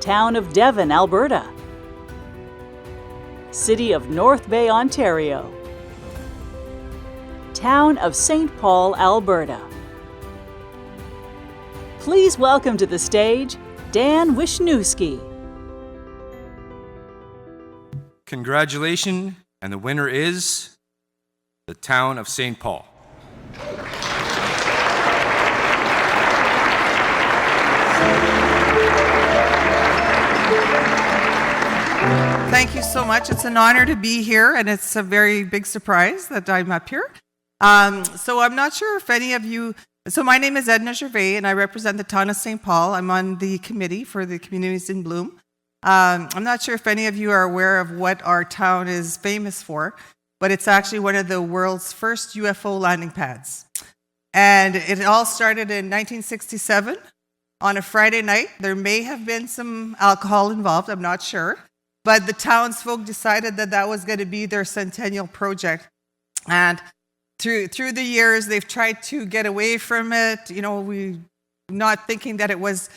Town of Devon, Alberta, City of North Bay, Ontario, Town of St. Paul, Alberta. Please welcome to the stage Dan Wisniewski. Congratulations, and the winner is the Town of St. Paul. Thank you so much. It's an honor to be here, and it's a very big surprise that I'm up here. So I'm not sure if any of you... So my name is Edna Gervais, and I represent the Town of St. Paul. I'm on the committee for the Communities in Bloom. I'm not sure if any of you are aware of what our town is famous for, but it's actually one of the world's first UFO landing pads. And it all started in 1967 on a Friday night. There may have been some alcohol involved, I'm not sure. But the townsfolk decided that that was going to be their centennial project. And through the years, they've tried to get away from it. You know, we not thinking that it was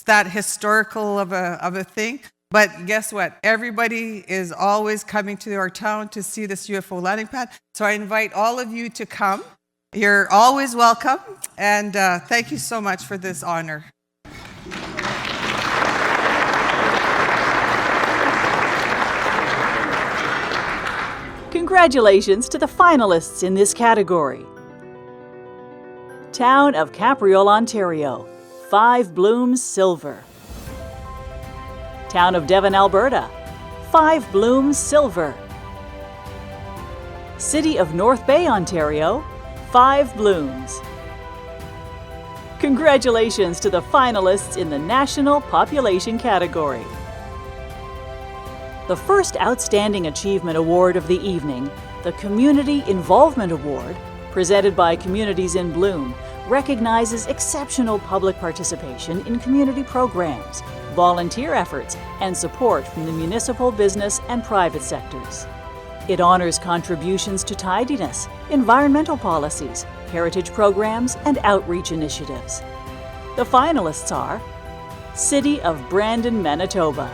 that historical of a thing. But guess what? Everybody is always coming to our town to see this UFO landing pad. So I invite all of you to come. You're always welcome. And thank you so much for this honor. Congratulations to the finalists in this category. Town of Capriole, Ontario, 5 Blooms Silver. Town of Devon, Alberta, 5 Blooms Silver. City of North Bay, Ontario, 5 Blooms. Congratulations to the finalists in the National Population category. The first Outstanding Achievement Award of the evening, the Community Involvement Award, presented by Communities in Bloom, recognizes exceptional public participation in community programs, volunteer efforts, and support from the municipal, business, and private sectors. It honors contributions to tidiness, environmental policies, heritage programs, and outreach initiatives. The finalists are City of Brandon, Manitoba,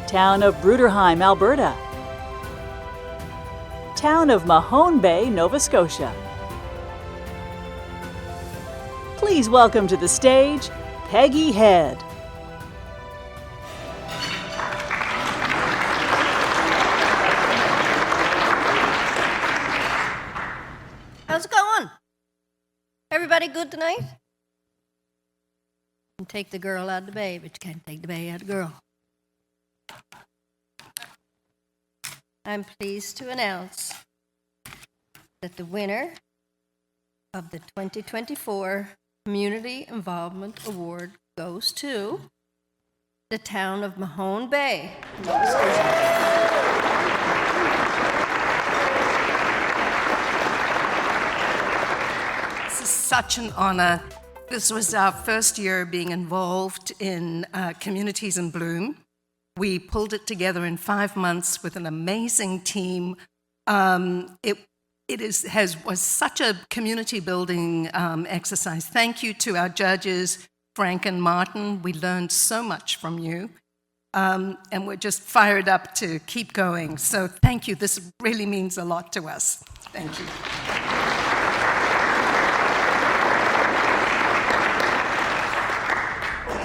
Town of Bruderheim, Alberta, Town of Mahone Bay, Nova Scotia. Please welcome to the stage Peggy Head. How's it going? Everybody good tonight? You can take the girl out of the bay, but you can't take the bay out of the girl. I'm pleased to announce that the winner of the 2024 Community Involvement Award goes to the Town of Mahone Bay, Nova Scotia. This is such an honor. This was our first year being involved in Communities in Bloom. We pulled it together in 5 months with an amazing team. It was such a community building exercise. Thank you to our judges, Frank and Martin. We learned so much from you. And we're just fired up to keep going. So thank you. This really means a lot to us. Thank you.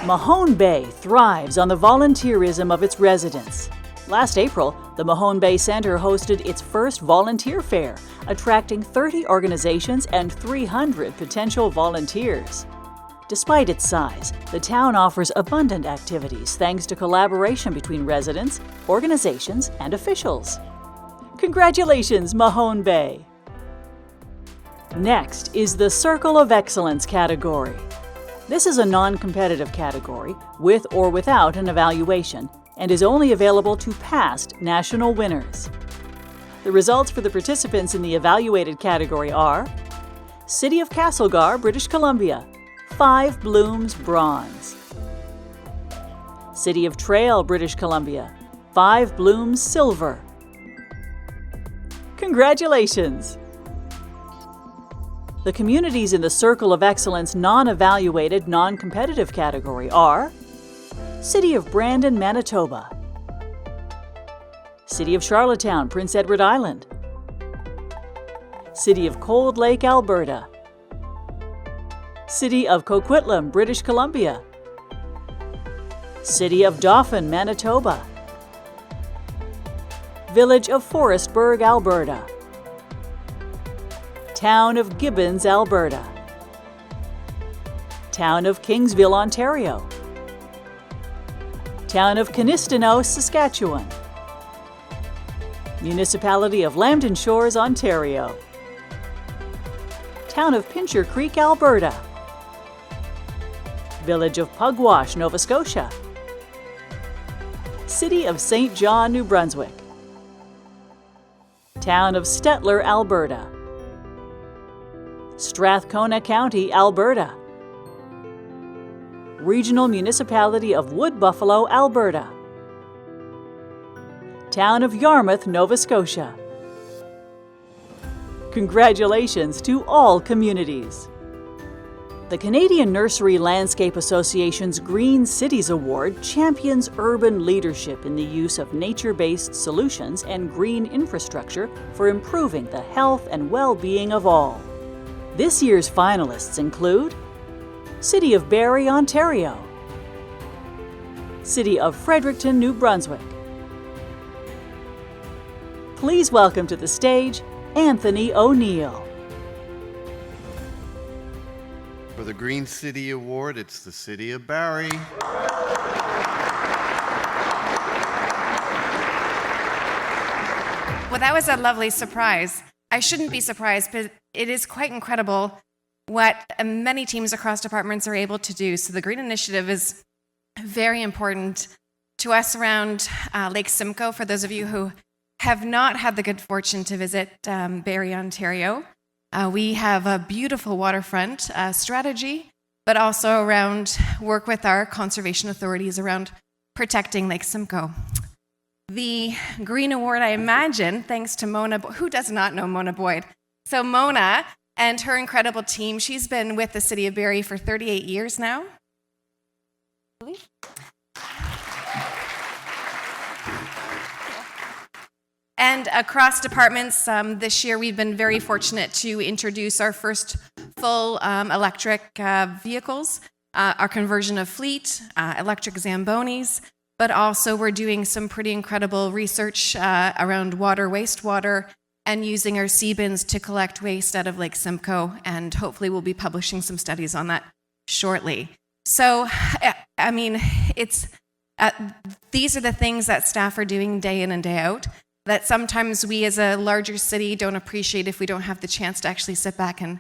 Mahone Bay thrives on the volunteerism of its residents. Last April, the Mahone Bay Centre hosted its first volunteer fair, attracting 30 organizations and 300 potential volunteers. Despite its size, the town offers abundant activities thanks to collaboration between residents, organizations, and officials. Congratulations, Mahone Bay! Next is the Circle of Excellence category. This is a non-competitive category, with or without an evaluation, and is only available to past national winners. The results for the participants in the evaluated category are City of Castlegar, British Columbia, 5 Blooms Bronze. City of Trail, British Columbia, 5 Blooms Silver. Congratulations! The communities in the Circle of Excellence non-evaluated, non-competitive category are City of Brandon, Manitoba, City of Charlottetown, Prince Edward Island, City of Cold Lake, Alberta, City of Coquitlam, British Columbia, City of Dauphin, Manitoba, Village of Forestburg, Alberta, Town of Gibbons, Alberta, Town of Kingsville, Ontario, Town of Canistino, Saskatchewan, Municipality of Lambton Shores, Ontario, Town of Pincher Creek, Alberta, Village of Pugwash, Nova Scotia, City of St. John, New Brunswick, Town of Stettler, Alberta, Strathcona County, Alberta, Regional Municipality of Wood Buffalo, Alberta, Town of Yarmouth, Nova Scotia. Congratulations to all communities! The Canadian Nursery Landscape Association's Green Cities Award champions urban leadership in the use of nature-based solutions and green infrastructure for improving the health and well-being of all. This year's finalists include City of Barrie, Ontario, City of Fredericton, New Brunswick. Please welcome to the stage Anthony O'Neill. For the Green City Award, it's the City of Barrie. Well, that was a lovely surprise. I shouldn't be surprised, but it is quite incredible what many teams across departments are able to do. So the Green Initiative is very important to us around Lake Simcoe. For those of you who have not had the good fortune to visit Barrie, Ontario, we have a beautiful waterfront strategy, but also around work with our conservation authorities around protecting Lake Simcoe. The Green Award, I imagine, thanks to Mona, who does not know Mona Boyd? So Mona and her incredible team, she's been with the City of Barrie for 38 years now. And across departments, this year we've been very fortunate to introduce our first full electric vehicles, our conversion of fleet, electric Zambonis, but also we're doing some pretty incredible research around water, wastewater, and using our CiBs to collect waste out of Lake Simcoe, and hopefully we'll be publishing some studies on that shortly. So, I mean, these are the things that staff are doing day in and day out that sometimes we as a larger city don't appreciate if we don't have the chance to actually sit back and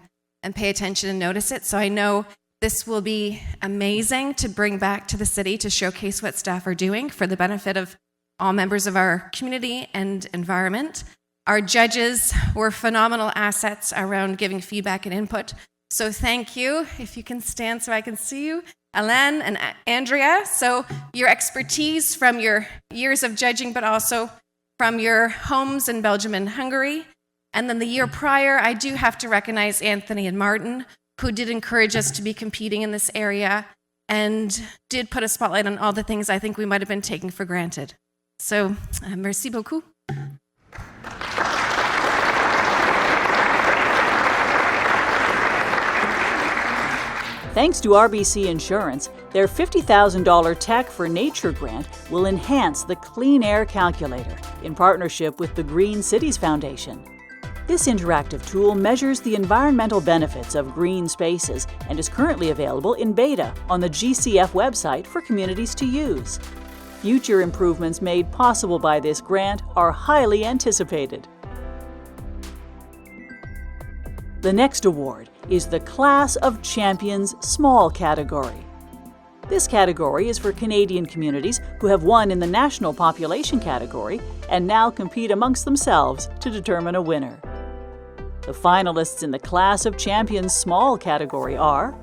pay attention and notice it. So I know this will be amazing to bring back to the city to showcase what staff are doing for the benefit of all members of our community and environment. Our judges were phenomenal assets around giving feedback and input. So thank you. If you can stand so I can see you, Alain and Andrea. So your expertise from your years of judging, but also from your homes in Belgium and Hungary. And then the year prior, I do have to recognize Anthony and Martin, who did encourage us to be competing in this area and did put a spotlight on all the things I think we might have been taking for granted. So, merci beaucoup. Thanks to RBC Insurance, their $50,000 Tech for Nature grant will enhance the Clean Air Calculator in partnership with the Green Cities Foundation. This interactive tool measures the environmental benefits of green spaces and is currently available in beta on the GCF website for communities to use. Future improvements made possible by this grant are highly anticipated. The next award is the Class of Champions Small category. This category is for Canadian communities who have won in the national population category and now compete amongst themselves to determine a winner. The finalists in the Class of Champions Small category are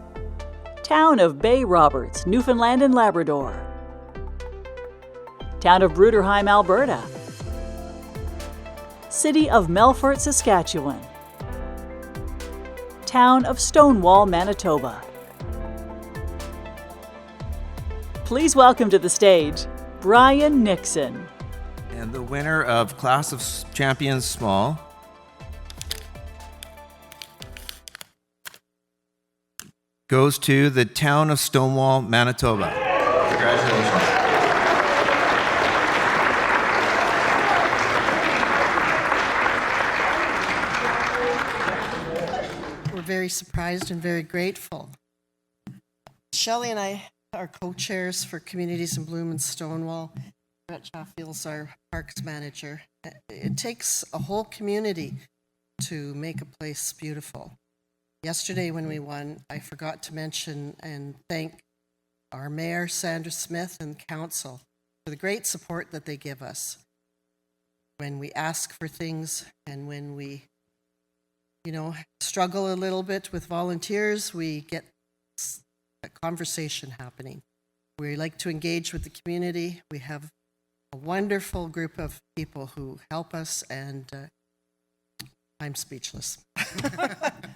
Town of Bay Roberts, Newfoundland and Labrador, Town of Bruderheim, Alberta. City of Melfort, Saskatchewan. Town of Stonewall, Manitoba. Please welcome to the stage, Brian Nixon. And the winner of Class of Champions Small goes to the Town of Stonewall, Manitoba. Congratulations. We're very surprised and very grateful. Shelley and I are co-chairs for Communities in Bloom and Stonewall. Brett Chaffield's our parks manager. It takes a whole community to make a place beautiful. Yesterday when we won, I forgot to mention and thank our mayor, Sandra Smith, and council for the great support that they give us. When we ask for things and when we, struggle a little bit with volunteers, we get a conversation happening. We like to engage with the community. We have a wonderful group of people who help us, and I'm speechless.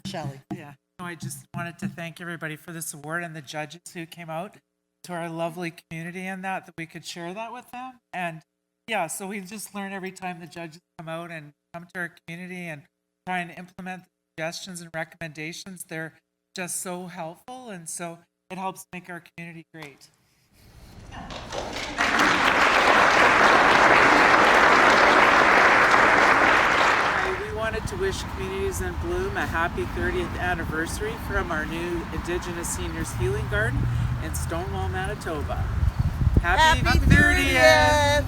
Shelley. Yeah. No, I just wanted to thank everybody for this award and the judges who came out to our lovely community and that we could share that with them. And yeah, so we just learn every time the judges come out and come to our community and try and implement the suggestions and recommendations. They're just so helpful, and so it helps make our community great. We wanted to wish Communities in Bloom a happy 30th anniversary from our new Indigenous Seniors Healing Garden in Stonewall, Manitoba. Happy 30th!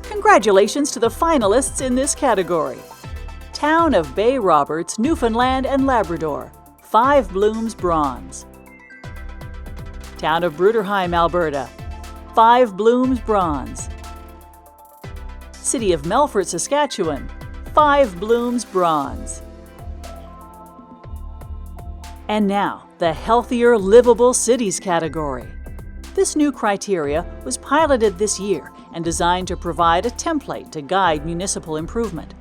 Congratulations to the finalists in this category. Town of Bay Roberts, Newfoundland and Labrador, 5 Blooms Bronze. Town of Bruderheim, Alberta, 5 Blooms Bronze. City of Melfort, Saskatchewan, 5 Blooms Bronze. And now, the Healthier Livable Cities category. This new criteria was piloted this year and designed to provide a template to guide municipal improvement.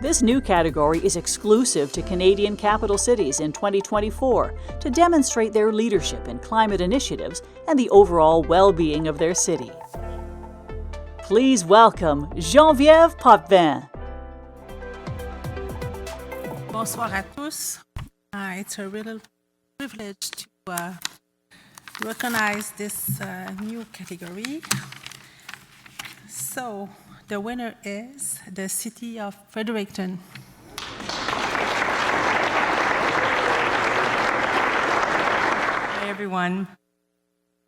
This new category is exclusive to Canadian capital cities in 2024 to demonstrate their leadership in climate initiatives and the overall well-being of their city. Please welcome Geneviève Potvin. Bonsoir à tous. It's a real privilege to recognize this new category. So, the winner is the City of Fredericton. Hi, everyone.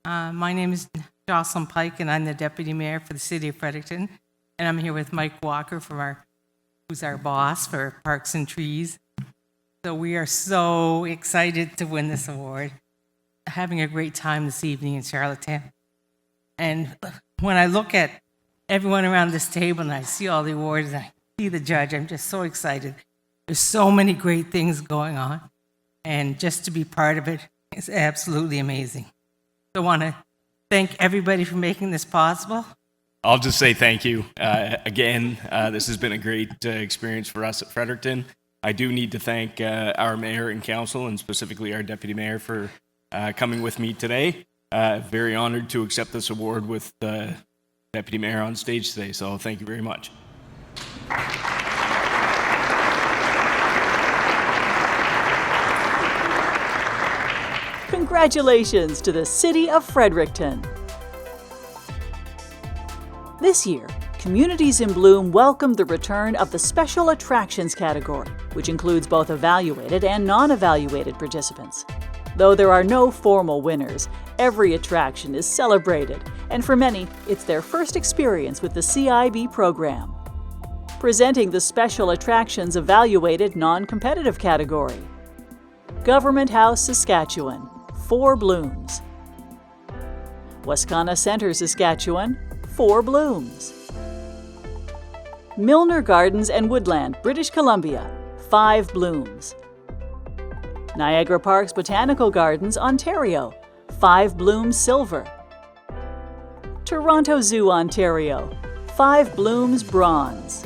My name is Jocelyn Pike, and I'm the Deputy Mayor for the City of Fredericton. And I'm here with Mike Walker, who's our boss for Parks and Trees. So we are so excited to win this award. Having a great time this evening in Charlottetown. And when I look at everyone around this table and I see all the awards and I see the judge, I'm just so excited. There's so many great things going on, and just to be part of it is absolutely amazing. So I want to thank everybody for making this possible. I'll just say thank you. Again, this has been a great experience for us at Fredericton. I do need to thank our mayor and council, and specifically our deputy mayor, for coming with me today. Very honored to accept this award with Deputy Mayor on stage today, so thank you very much. Congratulations to the City of Fredericton. This year, Communities in Bloom welcomed the return of the Special Attractions category, which includes both evaluated and non-evaluated participants. Though there are no formal winners, every attraction is celebrated, and for many, it's their first experience with the CiB program. Presenting the Special Attractions Evaluated Non-Competitive category. Government House, Saskatchewan, 4 Blooms. Wascana Centre, Saskatchewan, 4 Blooms. Milner Gardens and Woodland, British Columbia, 5 Blooms. Niagara Parks Botanical Gardens, Ontario, 5 Blooms Silver. Toronto Zoo, Ontario, 5 Blooms Bronze.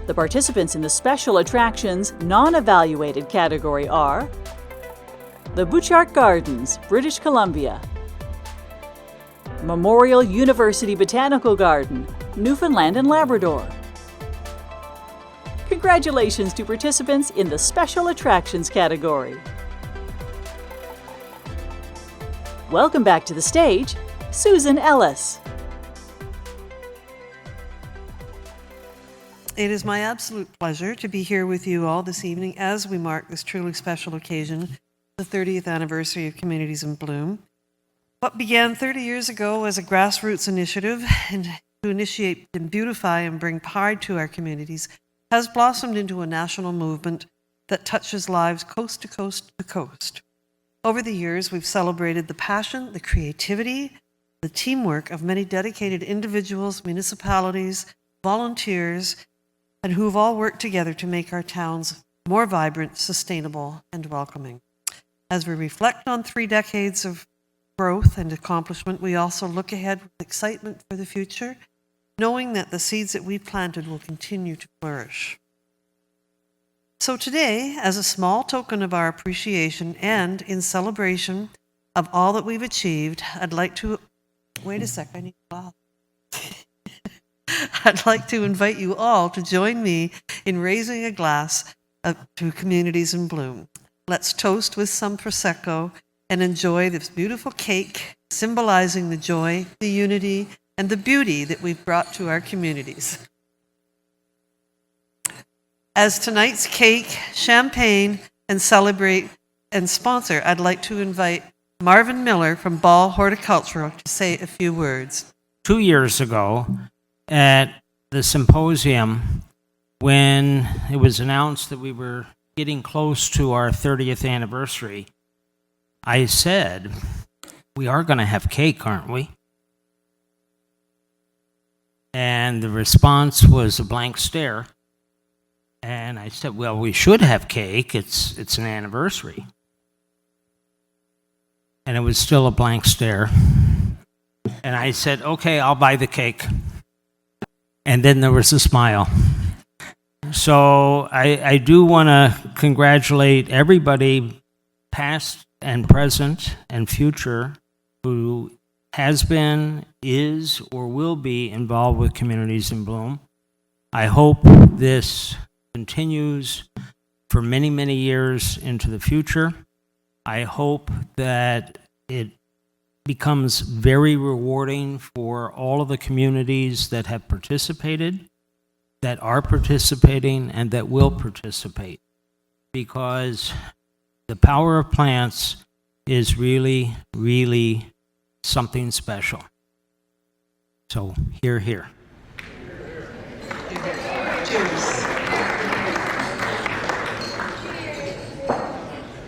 The participants in the Special Attractions Non-Evaluated category are the Butchart Gardens, British Columbia, Memorial University Botanical Garden, Newfoundland and Labrador. Congratulations to participants in the Special Attractions category. Welcome back to the stage, Susan Ellis. It is my absolute pleasure to be here with you all this evening as we mark this truly special occasion, the 30th anniversary of Communities in Bloom. What began 30 years ago as a grassroots initiative and to initiate and beautify and bring pride to our communities has blossomed into a national movement that touches lives coast to coast to coast. Over the years, we've celebrated the passion, the creativity, the teamwork of many dedicated individuals, municipalities, volunteers, and who've all worked together to make our towns more vibrant, sustainable, and welcoming. As we reflect on 3 decades of growth and accomplishment, we also look ahead with excitement for the future, knowing that the seeds that we've planted will continue to flourish. So today, as a small token of our appreciation and in celebration of all that we've achieved, I'd like to, wait a sec, I need to laugh. I'd like to invite you all to join me in raising a glass to Communities in Bloom. Let's toast with some Prosecco and enjoy this beautiful cake symbolizing the joy, the unity, and the beauty that we've brought to our communities. As tonight's cake, champagne, and celebrate and sponsor, I'd like to invite Marvin Miller from Ball Horticultural to say a few words. 2 years ago, at the symposium, when it was announced that we were getting close to our 30th anniversary, I said, we are going to have cake, aren't we? And the response was a blank stare. And I said, well, we should have cake. It's an anniversary. And it was still a blank stare. And I said, okay, I'll buy the cake. And then there was a smile. So I do want to congratulate everybody, past and present and future, who has been, is, or will be involved with Communities in Bloom. I hope this continues for many, many years into the future. I hope that it becomes very rewarding for all of the communities that have participated, that are participating, and that will participate. Because the power of plants is really, really something special. So, hear, hear. Cheers.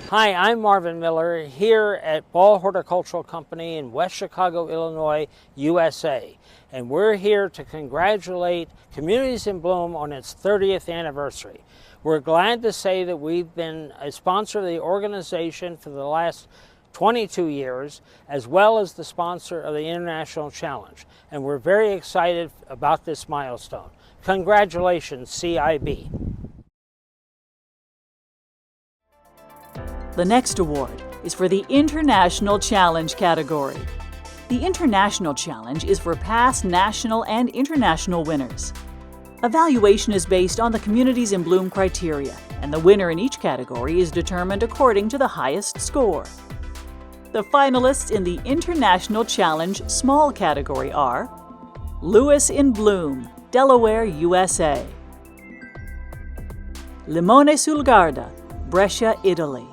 Hi, I'm Marvin Miller here at Ball Horticultural Company in West Chicago, Illinois, USA. And we're here to congratulate Communities in Bloom on its 30th anniversary. We're glad to say that we've been a sponsor of the organization for the last 22 years, as well as the sponsor of the International Challenge. And we're very excited about this milestone. Congratulations, CiB. The next award is for the International Challenge category. The International Challenge is for past national and international winners. Evaluation is based on the Communities in Bloom criteria, and the winner in each category is determined according to the highest score. The finalists in the International Challenge Small category are Lewis in Bloom, Delaware, USA; Limone sul Garda, Brescia, Italy.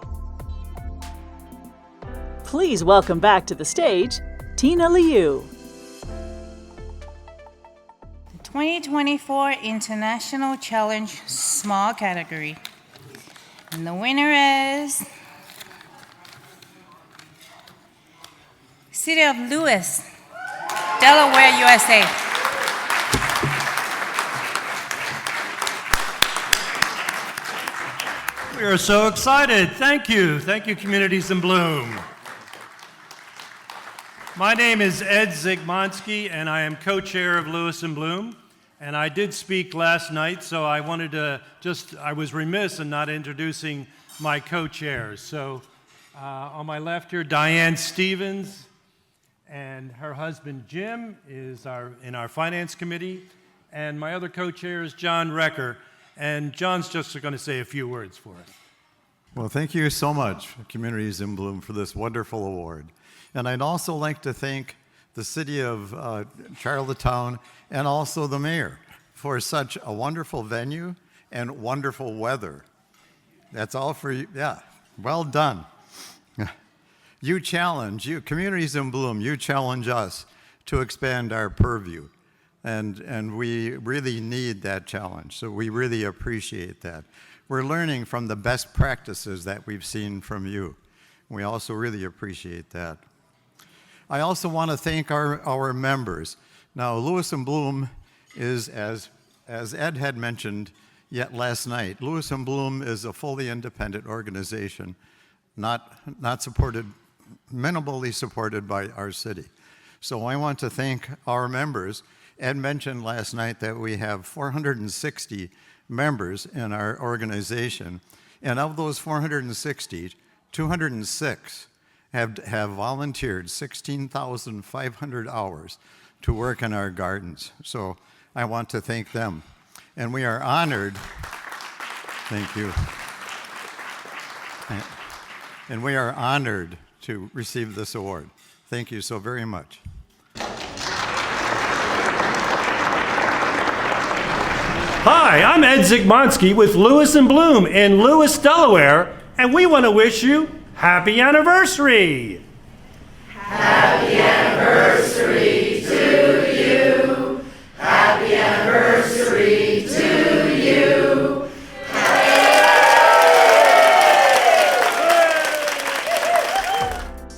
Please welcome back to the stage, Tina Liu. 2024 International Challenge Small category. And the winner is City of Lewis, Delaware, USA. We are so excited. Thank you. Thank you, Communities in Bloom. My name is Ed Zygmonski, and I am co-chair of Lewis and Bloom. And I did speak last night, so I wanted to I was remiss in not introducing my co-chairs. So on my left here, Diane Stevens, and her husband Jim is in our finance committee. And my other co-chair is John Recker. And John's just going to say a few words for us. Well, thank you so much, Communities in Bloom, for this wonderful award. And I'd also like to thank the city of Charlottetown and also the mayor for such a wonderful venue and wonderful weather. That's all for you. Yeah, well done. Communities in Bloom, you challenge us to expand our purview. And we really need that challenge, so we really appreciate that. We're learning from the best practices that we've seen from you. We also really appreciate that. I also want to thank our members. Now, Lewis and Bloom is, as Ed had mentioned yet last night, Lewis and Bloom is a fully independent organization, not supported, minimally supported by our city. So I want to thank our members. Ed mentioned last night that we have 460 members in our organization, and of those 460, 206 have volunteered 16,500 hours to work in our gardens. So I want to thank them. And we are honored, thank you. And we are honored to receive this award. Thank you so very much. Hi, I'm Ed Zygmonski with Lewis and Bloom in Lewis, Delaware, and we want to wish you happy anniversary! Happy anniversary to you! Happy anniversary to you!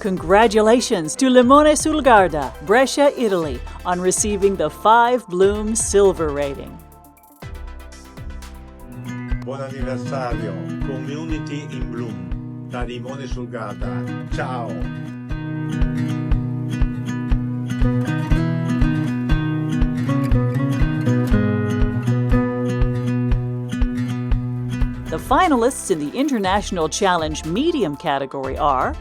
Congratulations to Limone sul Garda, Brescia, Italy, on receiving the 5 Bloom Silver rating. Buon anniversario, Community in Bloom. Da Limone sul Garda. Ciao! The finalists in the International Challenge Medium category are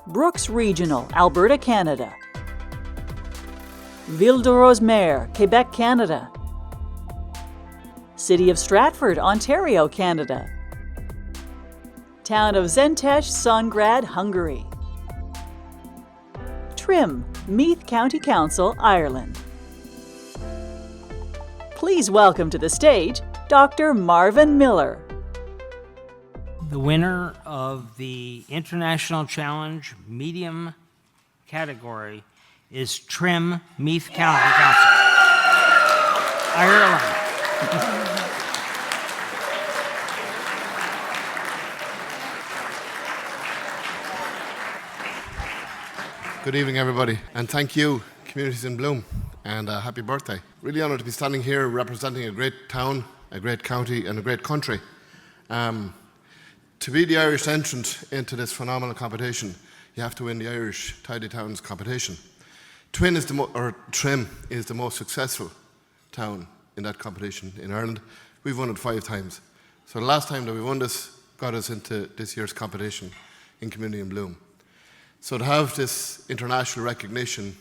Brooks Regional, Alberta, Canada; Ville de Rosemère, Quebec, Canada; City of Stratford, Ontario, Canada; Town of Szentes-Szentgrád, Hungary; Trim, Meath County Council, Ireland. Please welcome to the stage Dr. Marvin Miller. The winner of the International Challenge Medium category is Trim, Meath County Council, Ireland. Good evening, everybody, and thank you, Communities in Bloom, and happy birthday. Really honoured to be standing here representing a great town, a great county, and a great country. To be the Irish entrant into this phenomenal competition, you have to win the Irish Tidy Towns competition. Trim is the most successful town in that competition in Ireland. We've won it 5 times. So the last time that we won this got us into this year's competition in Community in Bloom. So to have this international recognition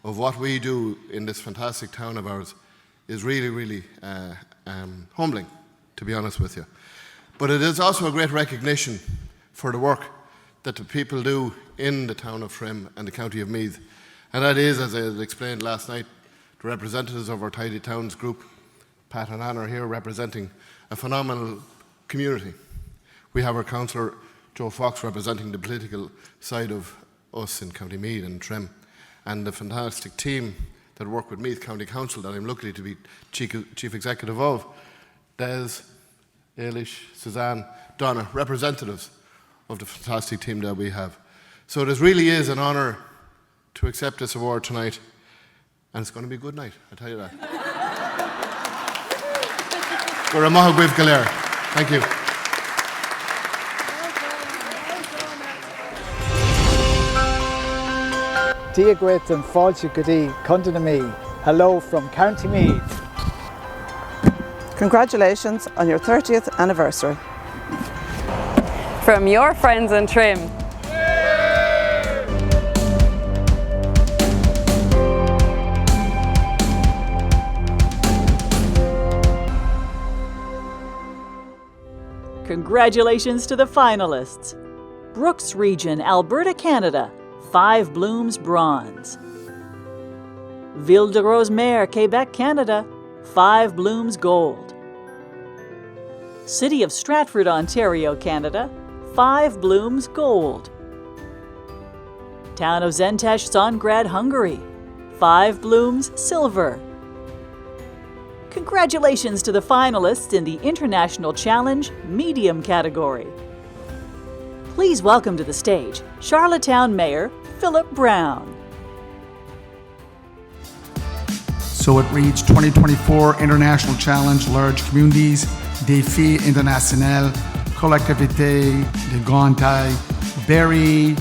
of what we do in this fantastic town of ours is really, really humbling, to be honest with you. But it is also a great recognition for the work that the people do in the town of Trim and the county of Meath. And that is, as I explained last night, the representatives of our Tidy Towns group, Pat and Anna, are here representing a phenomenal community. We have our councillor, Joe Fox, representing the political side of us in County Meath and Trim, and the fantastic team that work with Meath County Council that I'm lucky to be Chief Executive of, Des, Eilish, Suzanne, Donna, representatives of the fantastic team that we have. So it really is an honour to accept this award tonight, and it's going to be a good night, I tell you that. We're a Mahagwiv Galer. Thank you. Diagwit and Fáilte Gudi Condonami. Hello from County Meath. Congratulations on your 30th anniversary. From your friends in Trim. Congratulations to the finalists. Brooks Region, Alberta, Canada, 5 Blooms Bronze. Ville de Rosemère, Quebec, Canada, 5 Blooms Gold. City of Stratford, Ontario, Canada, 5 Blooms Gold. Town of Zentes, Songrad, Hungary, 5 Blooms Silver. Congratulations to the finalists in the International Challenge Medium category. Please welcome to the stage Charlottetown Mayor Philip Brown. So it reads 2024 International Challenge Large Communities, Défi International, Collectivité de Grande Taille, Barrie,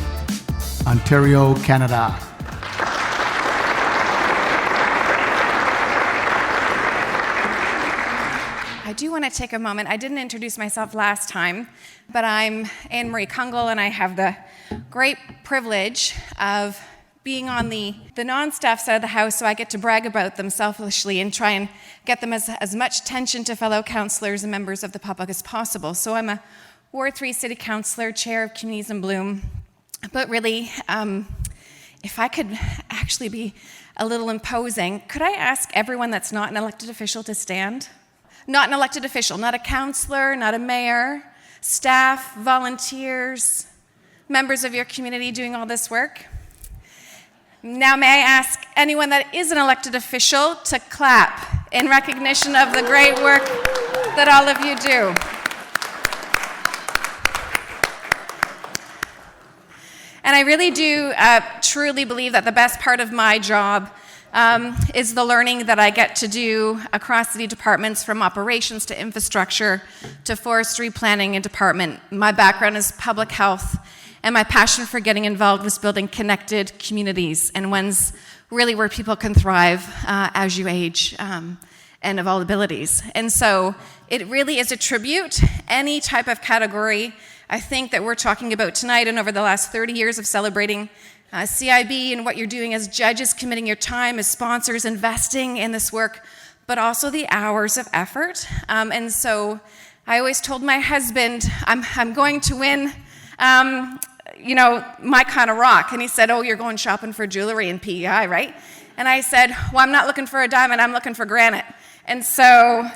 Ontario, Canada. I do want to take a moment. I didn't introduce myself last time, but I'm Anne-Marie Kungle, and I have the great privilege of being on the non-staff side of the House, so I get to brag about them selfishly and try and get them as much attention to fellow councillors and members of the public as possible. So I'm a Ward 3 City Councillor, Chair of Communities in Bloom, but really, if I could actually be a little imposing, could I ask everyone that's not an elected official to stand? Not an elected official, not a councillor, not a mayor, staff, volunteers, members of your community doing all this work. Now, may I ask anyone that is an elected official to clap in recognition of the great work that all of you do. And I really do truly believe that the best part of my job is the learning that I get to do across city departments, from operations to infrastructure to forestry planning and department. My background is public health, and my passion for getting involved was building connected communities and ones really where people can thrive as you age and of all abilities. And so it really is a tribute, any type of category I think that we're talking about tonight and over the last 30 years of celebrating CiB and what you're doing as judges, committing your time, as sponsors, investing in this work, but also the hours of effort. And so I always told my husband, I'm going to win, my kind of rock. And he said, oh, you're going shopping for jewelry in PEI, right? And I said, well, I'm not looking for a diamond, I'm looking for granite. And so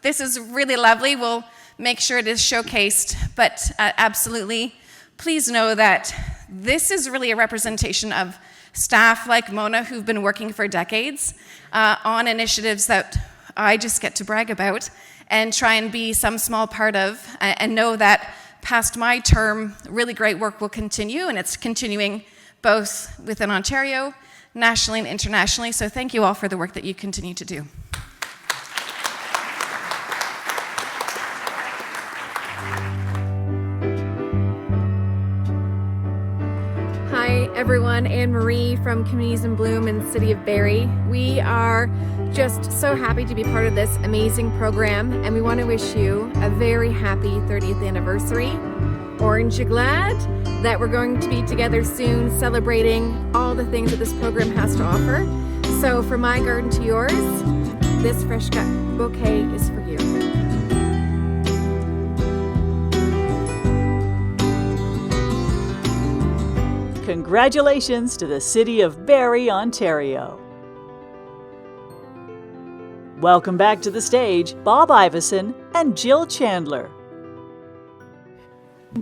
this is really lovely. We'll make sure it is showcased, but absolutely, please know that this is really a representation of staff like Mona who've been working for decades on initiatives that I just get to brag about and try and be some small part of, and know that past my term, really great work will continue, and it's continuing both within Ontario, nationally and internationally. So thank you all for the work that you continue to do. Hi everyone, Anne-Marie from Communities in Bloom in the City of Barrie. We are just so happy to be part of this amazing program, and we want to wish you a very happy 30th anniversary. Aren't you glad that we're going to be together soon celebrating all the things that this program has to offer? So from my garden to yours, this fresh cut bouquet is for you. Congratulations to the City of Barrie, Ontario. Welcome back to the stage, Bob Iveson and Jill Chandler.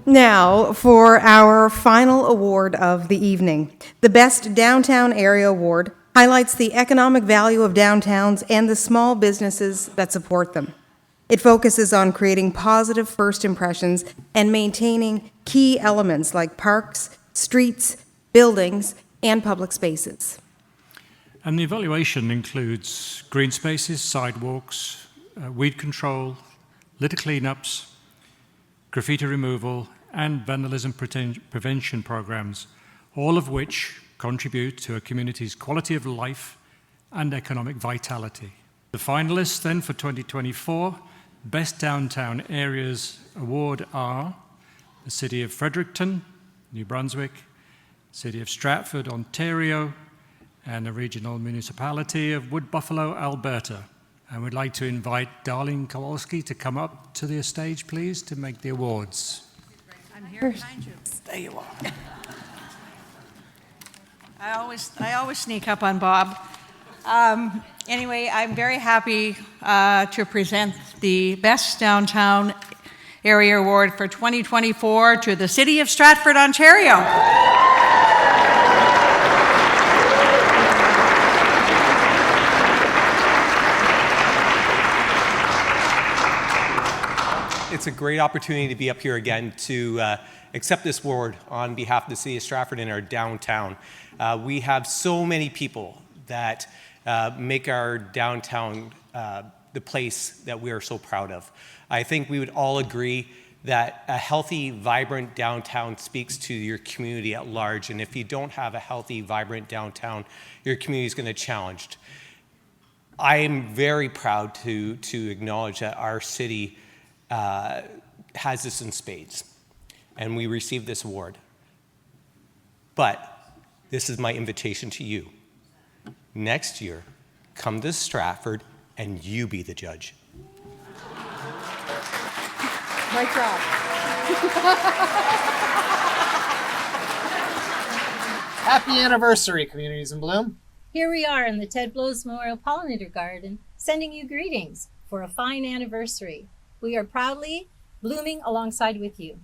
Now for our final award of the evening. The Best Downtown Area Award highlights the economic value of downtowns and the small businesses that support them. It focuses on creating positive first impressions and maintaining key elements like parks, streets, buildings, and public spaces. And the evaluation includes green spaces, sidewalks, weed control, litter cleanups, graffiti removal, and vandalism prevention programs, all of which contribute to a community's quality of life and economic vitality. The finalists then for 2024 Best Downtown Areas Award are the City of Fredericton, New Brunswick, City of Stratford, Ontario, and the Regional Municipality of Wood Buffalo, Alberta. And we'd like to invite Darlene Kowalski to come up to the stage, please, to make the awards. I'm here behind you. There you are. I always sneak up on Bob. Anyway, I'm very happy to present the Best Downtown Area Award for 2024 to the City of Stratford, Ontario. It's a great opportunity to be up here again to accept this award on behalf of the City of Stratford and our downtown. We have so many people that make our downtown the place that we are so proud of. I think we would all agree that a healthy, vibrant downtown speaks to your community at large, and if you don't have a healthy, vibrant downtown, your community is going to be challenged. I am very proud to acknowledge that our city has this in spades, and we received this award. But this is my invitation to you. Next year, come to Stratford and you be the judge. Mic drop. Happy anniversary, Communities in Bloom. Here we are in the Ted Blows Memorial Pollinator Garden, sending you greetings for a fine anniversary. We are proudly blooming alongside with you.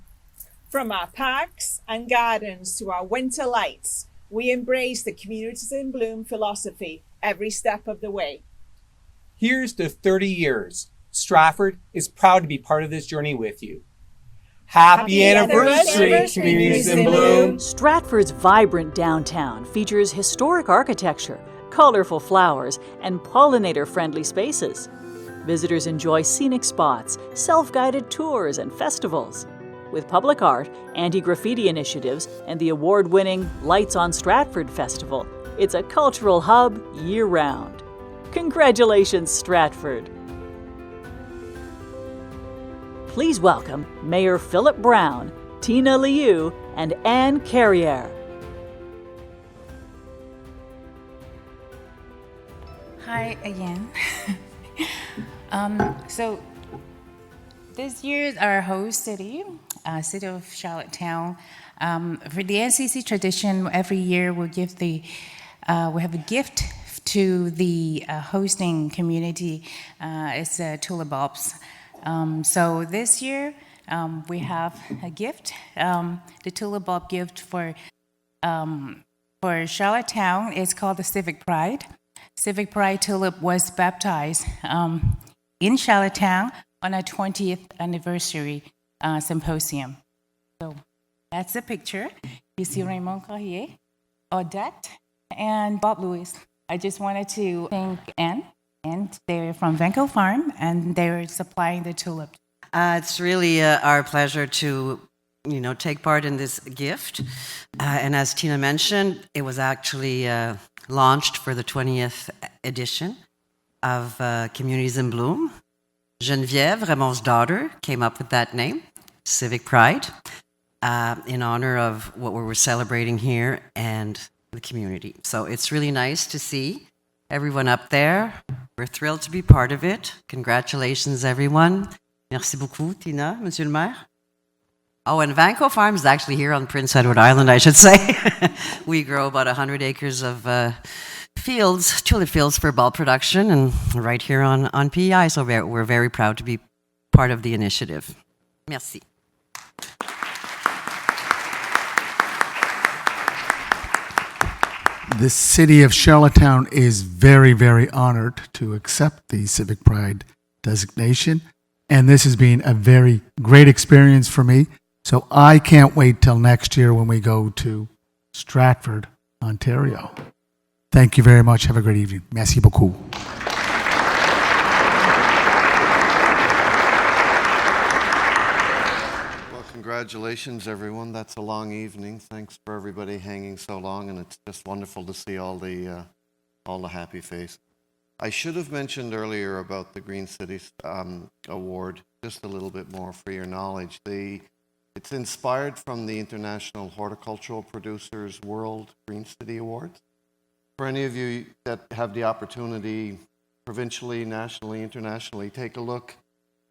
From our parks and gardens to our winter lights, we embrace the Communities in Bloom philosophy every step of the way. Here's to 30 years. Stratford is proud to be part of this journey with you. Happy anniversary, Communities in Bloom! Stratford's vibrant downtown features historic architecture, colorful flowers, and pollinator-friendly spaces. Visitors enjoy scenic spots, self-guided tours, and festivals. With public art, anti-graffiti initiatives, and the award-winning Lights on Stratford Festival, it's a cultural hub year-round. Congratulations, Stratford! Please welcome Mayor Philip Brown, Tina Liu, and Anne Carriere. Hi again. So this year is our host city, City of Charlottetown. For the NCC tradition, every year we have a gift to the hosting community. It's tulips. So this year we have a gift, the tulip bulb gift for Charlottetown. It's called the Civic Pride. Civic Pride tulip was baptized in Charlottetown on our 20th anniversary symposium. So that's the picture. You see Raymond Carrier, Odette, and Bob Lewis. I just wanted to thank Anne. And they're from Vanco Farm, and they're supplying the tulips. It's really our pleasure to, take part in this gift. And as Tina mentioned, it was actually launched for the 20th edition of Communities in Bloom. Geneviève, Ramon's daughter, came up with that name, Civic Pride, in honor of what we were celebrating here and the community. So it's really nice to see everyone up there. We're thrilled to be part of it. Congratulations, everyone. Merci beaucoup, Tina, Monsieur le Maire. Oh, and Vanco Farm is actually here on Prince Edward Island, I should say. We grow about 100 acres of fields, tulip fields for bulb production, and right here on PEI, so we're very proud to be part of the initiative. Merci. The City of Charlottetown is very, very honored to accept the Civic Pride designation, and this has been a very great experience for me. So I can't wait till next year when we go to Stratford, Ontario. Thank you very much. Have a great evening. Merci beaucoup. Well, congratulations, everyone. That's a long evening. Thanks for everybody hanging so long, and it's just wonderful to see all the happy faces. I should have mentioned earlier about the Green Cities Award, just a little bit more for your knowledge. It's inspired from the International Horticultural Producers World Green City Awards. For any of you that have the opportunity, provincially, nationally, internationally, take a look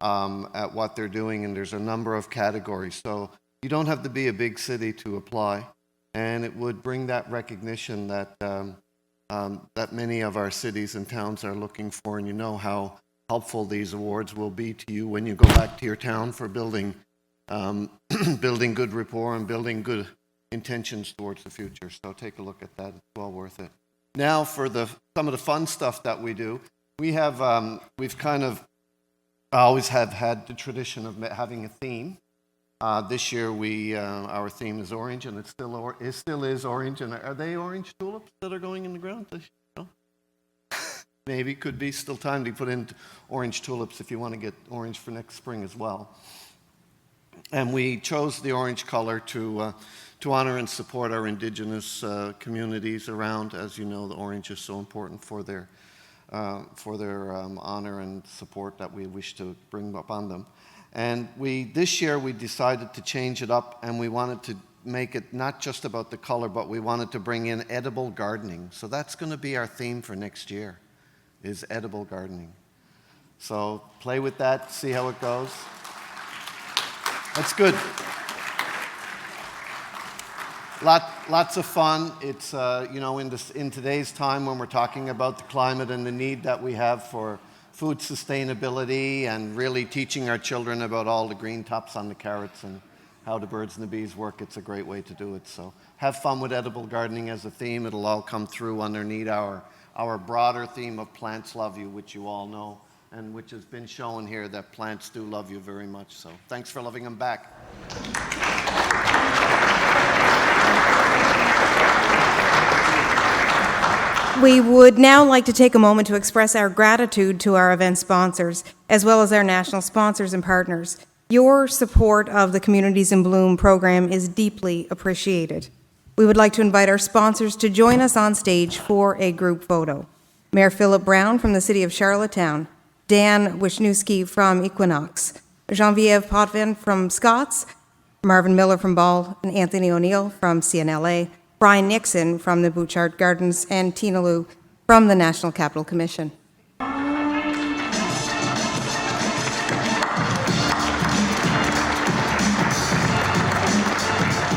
at what they're doing, and there's a number of categories. So you don't have to be a big city to apply, and it would bring that recognition that that many of our cities and towns are looking for, and you know how helpful these awards will be to you when you go back to your town for building building good rapport and building good intentions towards the future. So take a look at that. It's well worth it. Now for some of the fun stuff that we do. We've kind of always have had the tradition of having a theme. This year our theme is orange, and it still is orange. And are they orange tulips that are going in the ground this year? No? Maybe, could be still time to put in orange tulips if you want to get orange for next spring as well. And we chose the orange color to honor and support our Indigenous communities around. As you know, the orange is so important for their honor and support that we wish to bring upon them. And this year we decided to change it up, and we wanted to make it not just about the color, but we wanted to bring in edible gardening. So that's going to be our theme for next year, is edible gardening. So play with that, see how it goes. That's good. Lots of fun. It's in today's time when we're talking about the climate and the need that we have for food sustainability and really teaching our children about all the green tops on the carrots and how the birds and the bees work, it's a great way to do it. So have fun with edible gardening as a theme. It'll all come through underneath our broader theme of Plants Love You, which you all know, and which has been shown here that plants do love you very much. So thanks for loving them back. We would now like to take a moment to express our gratitude to our event sponsors, as well as our national sponsors and partners. Your support of the Communities in Bloom program is deeply appreciated. We would like to invite our sponsors to join us on stage for a group photo. Mayor Philip Brown from the City of Charlottetown, Dan Wisniewski from Equinox, Geneviève Potvin from Scott's, Marvin Miller from Ball, and Anthony O'Neill from CNLA, Brian Nixon from the Bouchard Gardens, and Tina Liu from the National Capital Commission.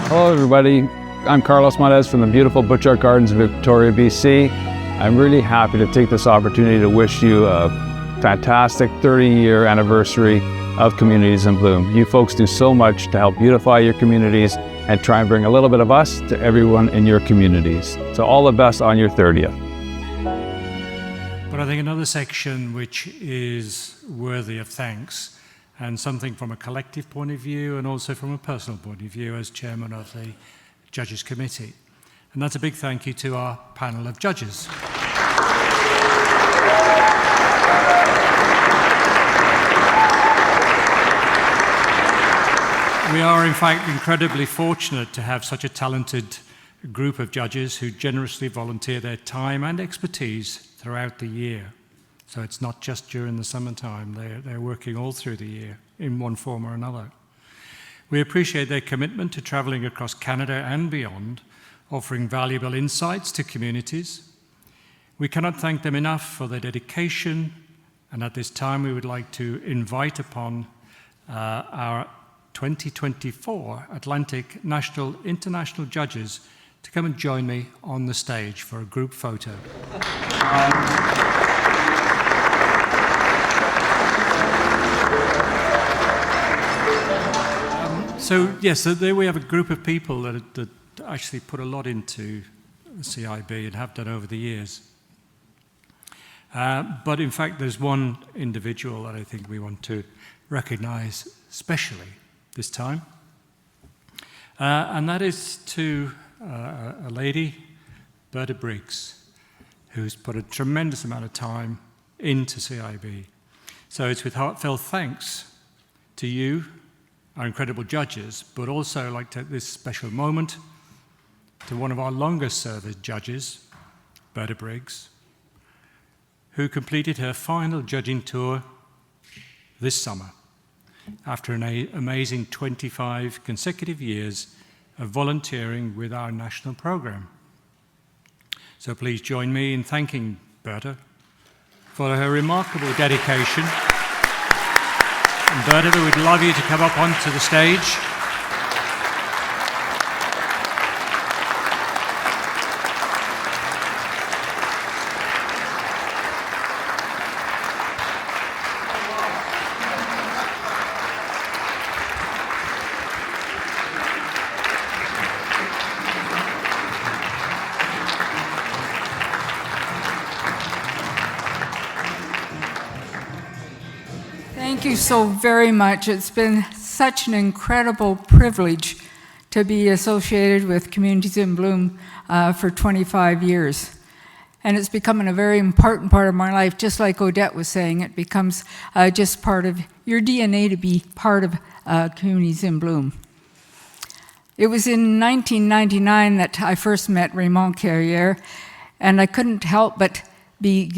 Hello everybody, I'm Carlos Montes from the beautiful Bouchard Gardens in Victoria, BC. I'm really happy to take this opportunity to wish you a fantastic 30-year anniversary of Communities in Bloom. You folks do so much to help beautify your communities and try and bring a little bit of us to everyone in your communities. So all the best on your 30th. But I think another section which is worthy of thanks, and something from a collective point of view and also from a personal point of view as chairman of the Judges Committee. And that's a big thank you to our panel of judges. We are, in fact, incredibly fortunate to have such a talented group of judges who generously volunteer their time and expertise throughout the year. So it's not just during the summertime, they're working all through the year in one form or another. We appreciate their commitment to traveling across Canada and beyond, offering valuable insights to communities. We cannot thank them enough for their dedication, and at this time we would like to invite upon our 2024 Atlantic National International Judges to come and join me on the stage for a group photo. So there we have a group of people that actually put a lot into CiB and have done over the years. But in fact, there's one individual that I think we want to recognize specially this time. And that is to a lady, Berta Briggs, who's put a tremendous amount of time into CiB. So it's with heartfelt thanks to you our incredible judges, but also I'd like to take this special moment to one of our longest serving judges, Berta Briggs, who completed her final judging tour this summer after an amazing 25 consecutive years of volunteering with our national program. So please join me in thanking Berta for her remarkable dedication. And Berta, we would love you to come up onto the stage. Thank you so very much. It's been such an incredible privilege to be associated with Communities in Bloom for 25 years. And it's becoming a very important part of my life, just like Odette was saying. It becomes just part of your DNA to be part of Communities in Bloom. It was in 1999 that I first met Raymond Carrière, and I couldn't help but be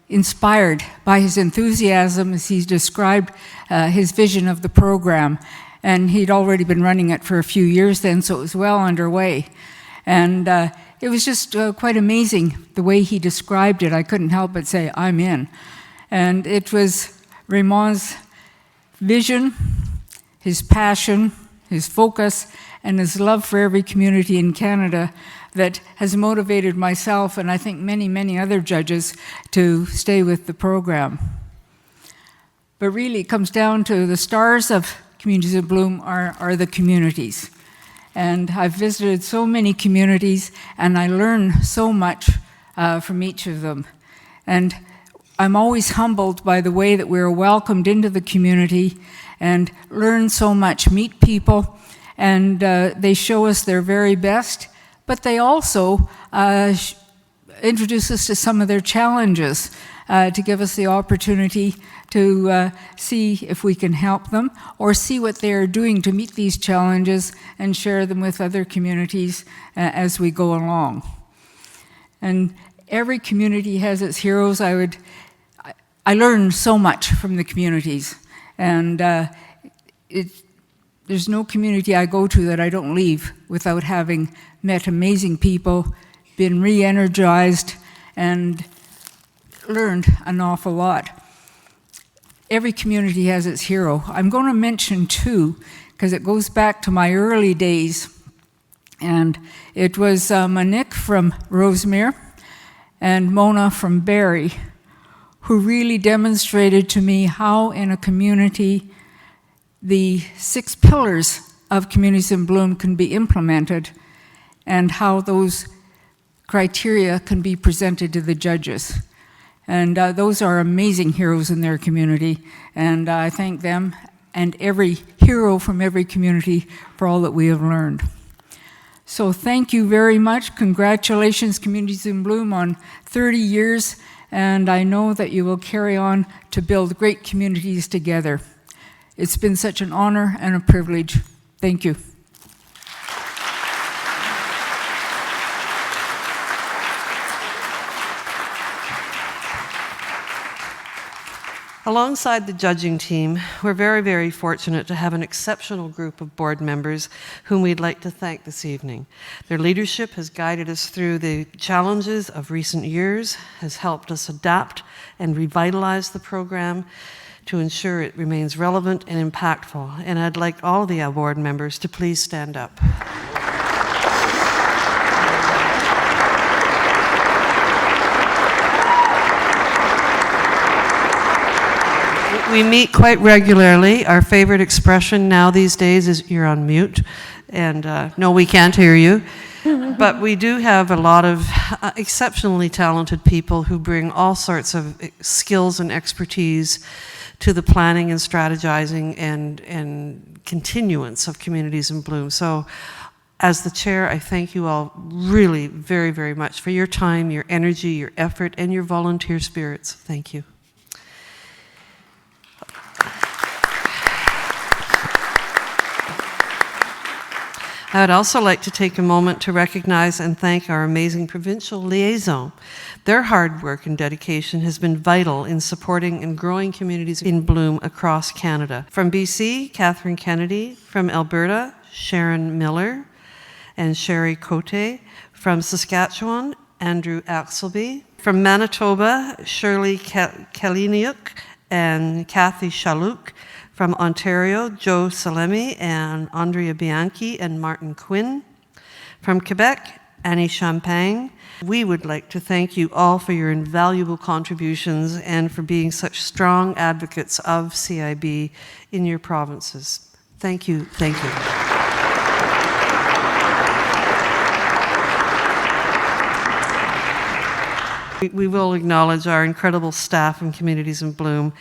inspired by his enthusiasm as he described his vision of the program. And he'd already been running it for a few years then, so it was well underway. And it was just quite amazing the way he described it. I couldn't help but say, I'm in. And it was Raymond's vision, his passion, his focus, and his love for every community in Canada that has motivated myself and I think many, many other judges to stay with the program. But really it comes down to the stars of Communities in Bloom are the communities. And I've visited so many communities and I learn so much from each of them. And I'm always humbled by the way that we're welcomed into the community and learn so much, meet people, and they show us their very best. But they also introduce us to some of their challenges to give us the opportunity to see if we can help them or see what they are doing to meet these challenges and share them with other communities as we go along. And every community has its heroes. I learned so much from the communities, and there's no community I go to that I don't leave without having met amazing people, been re-energized, and learned an awful lot. Every community has its hero. I'm going to mention two, because it goes back to my early days. And it was Monique from Rosemere and Mona from Barrie, who really demonstrated to me how in a community the 6 pillars of Communities in Bloom can be implemented and how those criteria can be presented to the judges. And those are amazing heroes in their community, and I thank them and every hero from every community for all that we have learned. So thank you very much. Congratulations, Communities in Bloom, on 30 years, and I know that you will carry on to build great communities together. It's been such an honor and a privilege. Thank you. Alongside the judging team, we're very, very fortunate to have an exceptional group of board members whom we'd like to thank this evening. Their leadership has guided us through the challenges of recent years, has helped us adapt and revitalize the program to ensure it remains relevant and impactful. And I'd like all the board members to please stand up. We meet quite regularly. Our favorite expression now these days is you're on mute. And no, we can't hear you. But we do have a lot of exceptionally talented people who bring all sorts of skills and expertise to the planning and strategizing and continuance of Communities in Bloom. So as the chair, I thank you all really very, very much for your time, your energy, your effort, and your volunteer spirits. Thank you. I would also like to take a moment to recognize and thank our amazing provincial liaison. Their hard work and dedication has been vital in supporting and growing communities in bloom across Canada. From BC, Catherine Kennedy. From Alberta, Sharon Miller and Sherry Cote. From Saskatchewan, Andrew Axelby. From Manitoba, Shirley Kaliniuk and Kathy Shaluk. From Ontario, Joe Salemi and Andrea Bianchi and Martin Quinn. From Quebec, Annie Champagne. We would like to thank you all for your invaluable contributions and for being such strong advocates of CiB in your provinces. Thank you, thank you. We will acknowledge our incredible staff and Communities in Bloom.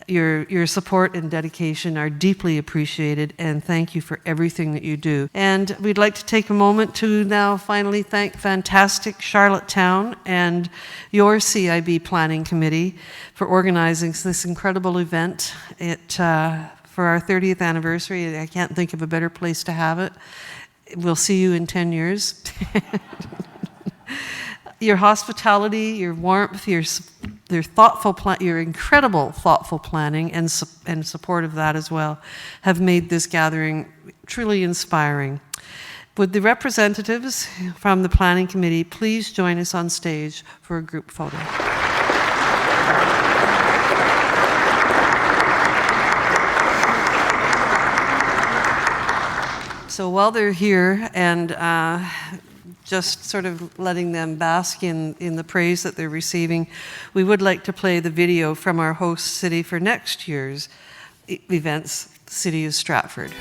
Your support and dedication are deeply appreciated, and thank you for everything that you do. And we'd like to take a moment to now finally thank fantastic Charlottetown and your CiB Planning Committee for organizing this incredible event. For our 30th anniversary, I can't think of a better place to have it. We'll see you in 10 years. Your hospitality, your warmth, your incredible thoughtful planning and support of that as well have made this gathering truly inspiring. Would the representatives from the Planning Committee please join us on stage for a group photo? So while they're here and just sort of letting them bask in the praise that they're receiving, we would like to play the video from our host city for next year's events, the City of Stratford.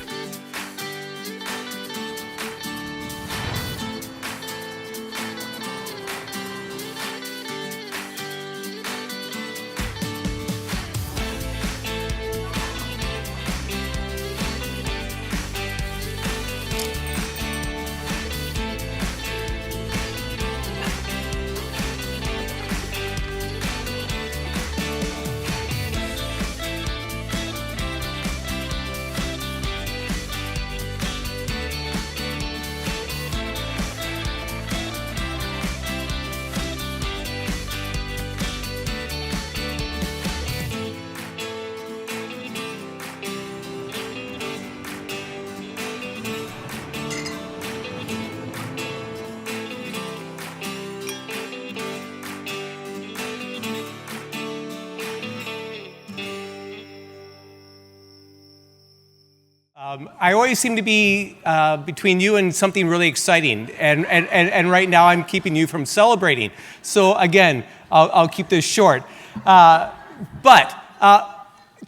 I always seem to be between you and something really exciting, and right now I'm keeping you from celebrating. So again, I'll keep this short. But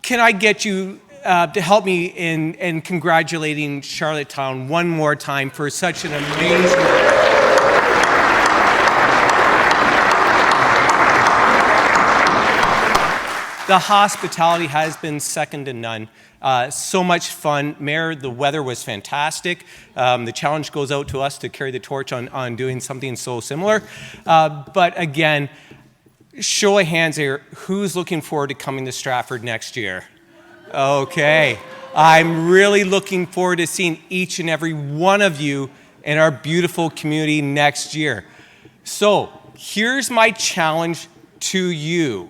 can I get you to help me in congratulating Charlottetown one more time for such an amazing... The hospitality has been second to none. So much fun. Mayor, the weather was fantastic. The challenge goes out to us to carry the torch on doing something so similar. But again, show of hands here, who's looking forward to coming to Stratford next year? Okay. I'm really looking forward to seeing each and every one of you in our beautiful community next year. So here's my challenge to you.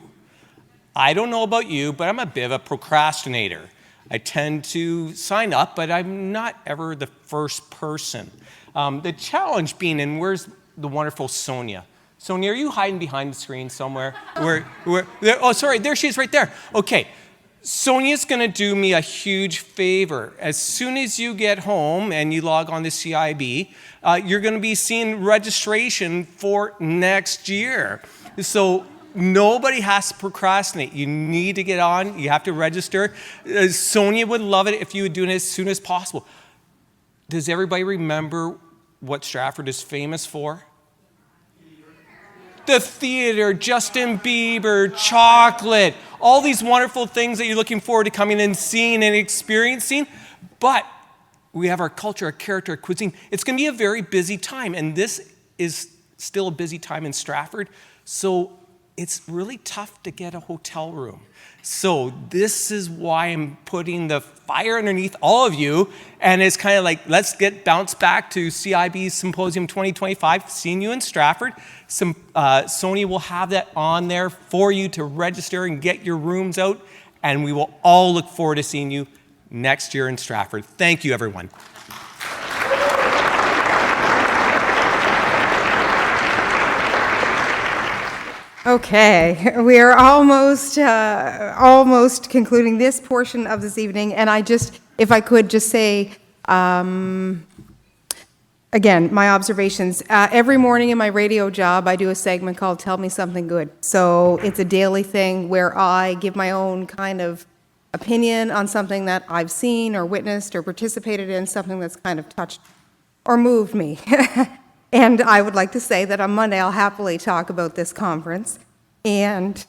I don't know about you, but I'm a bit of a procrastinator. I tend to sign up, but I'm not ever the first person. The challenge being, and where's the wonderful Sonia? Sonia, are you hiding behind the screen somewhere? Oh, sorry, there she is right there. Okay, Sonia's gonna do me a huge favor. As soon as you get home and you log on to CiB, you're gonna be seeing registration for next year. So nobody has to procrastinate. You need to get on. You have to register. Sonia would love it if you would do it as soon as possible. Does everybody remember what Stratford is famous for? The theater, Justin Bieber, chocolate, all these wonderful things that you're looking forward to coming and seeing and experiencing. But we have our culture, our character, our cuisine. It's going to be a very busy time, and this is still a busy time in Stratford. So it's really tough to get a hotel room. So this is why I'm putting the fire underneath all of you. And it's kind of like, let's get bounced back to CiB Symposium 2025, seeing you in Stratford. Sony will have that on there for you to register and get your rooms out. And we will all look forward to seeing you next year in Stratford. Thank you, everyone. Okay, we are almost concluding this portion of this evening, and if I could just say, again, my observations. Every morning in my radio job, I do a segment called Tell Me Something Good. So it's a daily thing where I give my own kind of opinion on something that I've seen or witnessed or participated in, something that's kind of touched or moved me. And I would like to say that on Monday, I'll happily talk about this conference and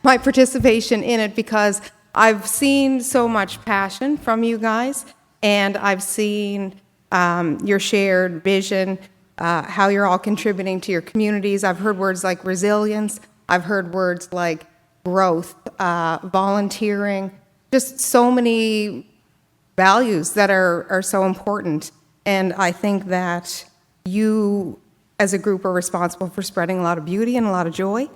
my participation in it, because I've seen so much passion from you guys, and I've seen your shared vision, how you're all contributing to your communities. I've heard words like resilience. I've heard words like growth, volunteering, just so many values that are so important. And I think that you, as a group, are responsible for spreading a lot of beauty and a lot of joy.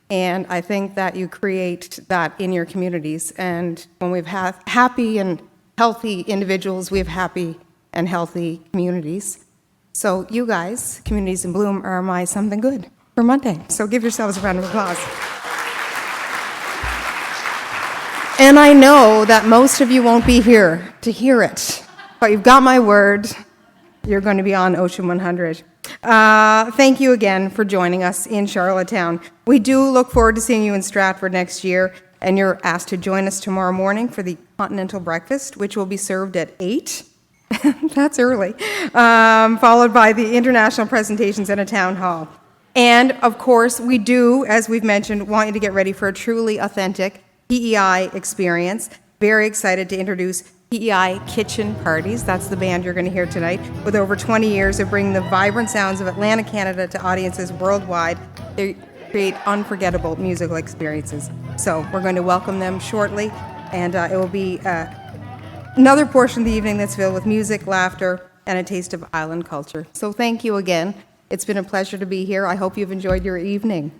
And I think that you create that in your communities. And when we've happy and healthy individuals, we have happy and healthy communities. So you guys, Communities in Bloom, are my something good for Monday. So give yourselves a round of applause. And I know that most of you won't be here to hear it, but you've got my word. You're going to be on Ocean 100. Thank you again for joining us in Charlottetown. We do look forward to seeing you in Stratford next year, and you're asked to join us tomorrow morning for the Continental Breakfast, which will be served at 8. That's early. Followed by the international presentations at a town hall. And, of course, we do, as we've mentioned, want you to get ready for a truly authentic PEI experience. Very excited to introduce PEI Kitchen Parties. That's the band you're going to hear tonight. With over 20 years of bringing the vibrant sounds of Atlantic, Canada to audiences worldwide, they create unforgettable musical experiences. So we're going to welcome them shortly, and it will be another portion of the evening that's filled with music, laughter, and a taste of island culture. So thank you again. It's been a pleasure to be here. I hope you've enjoyed your evening.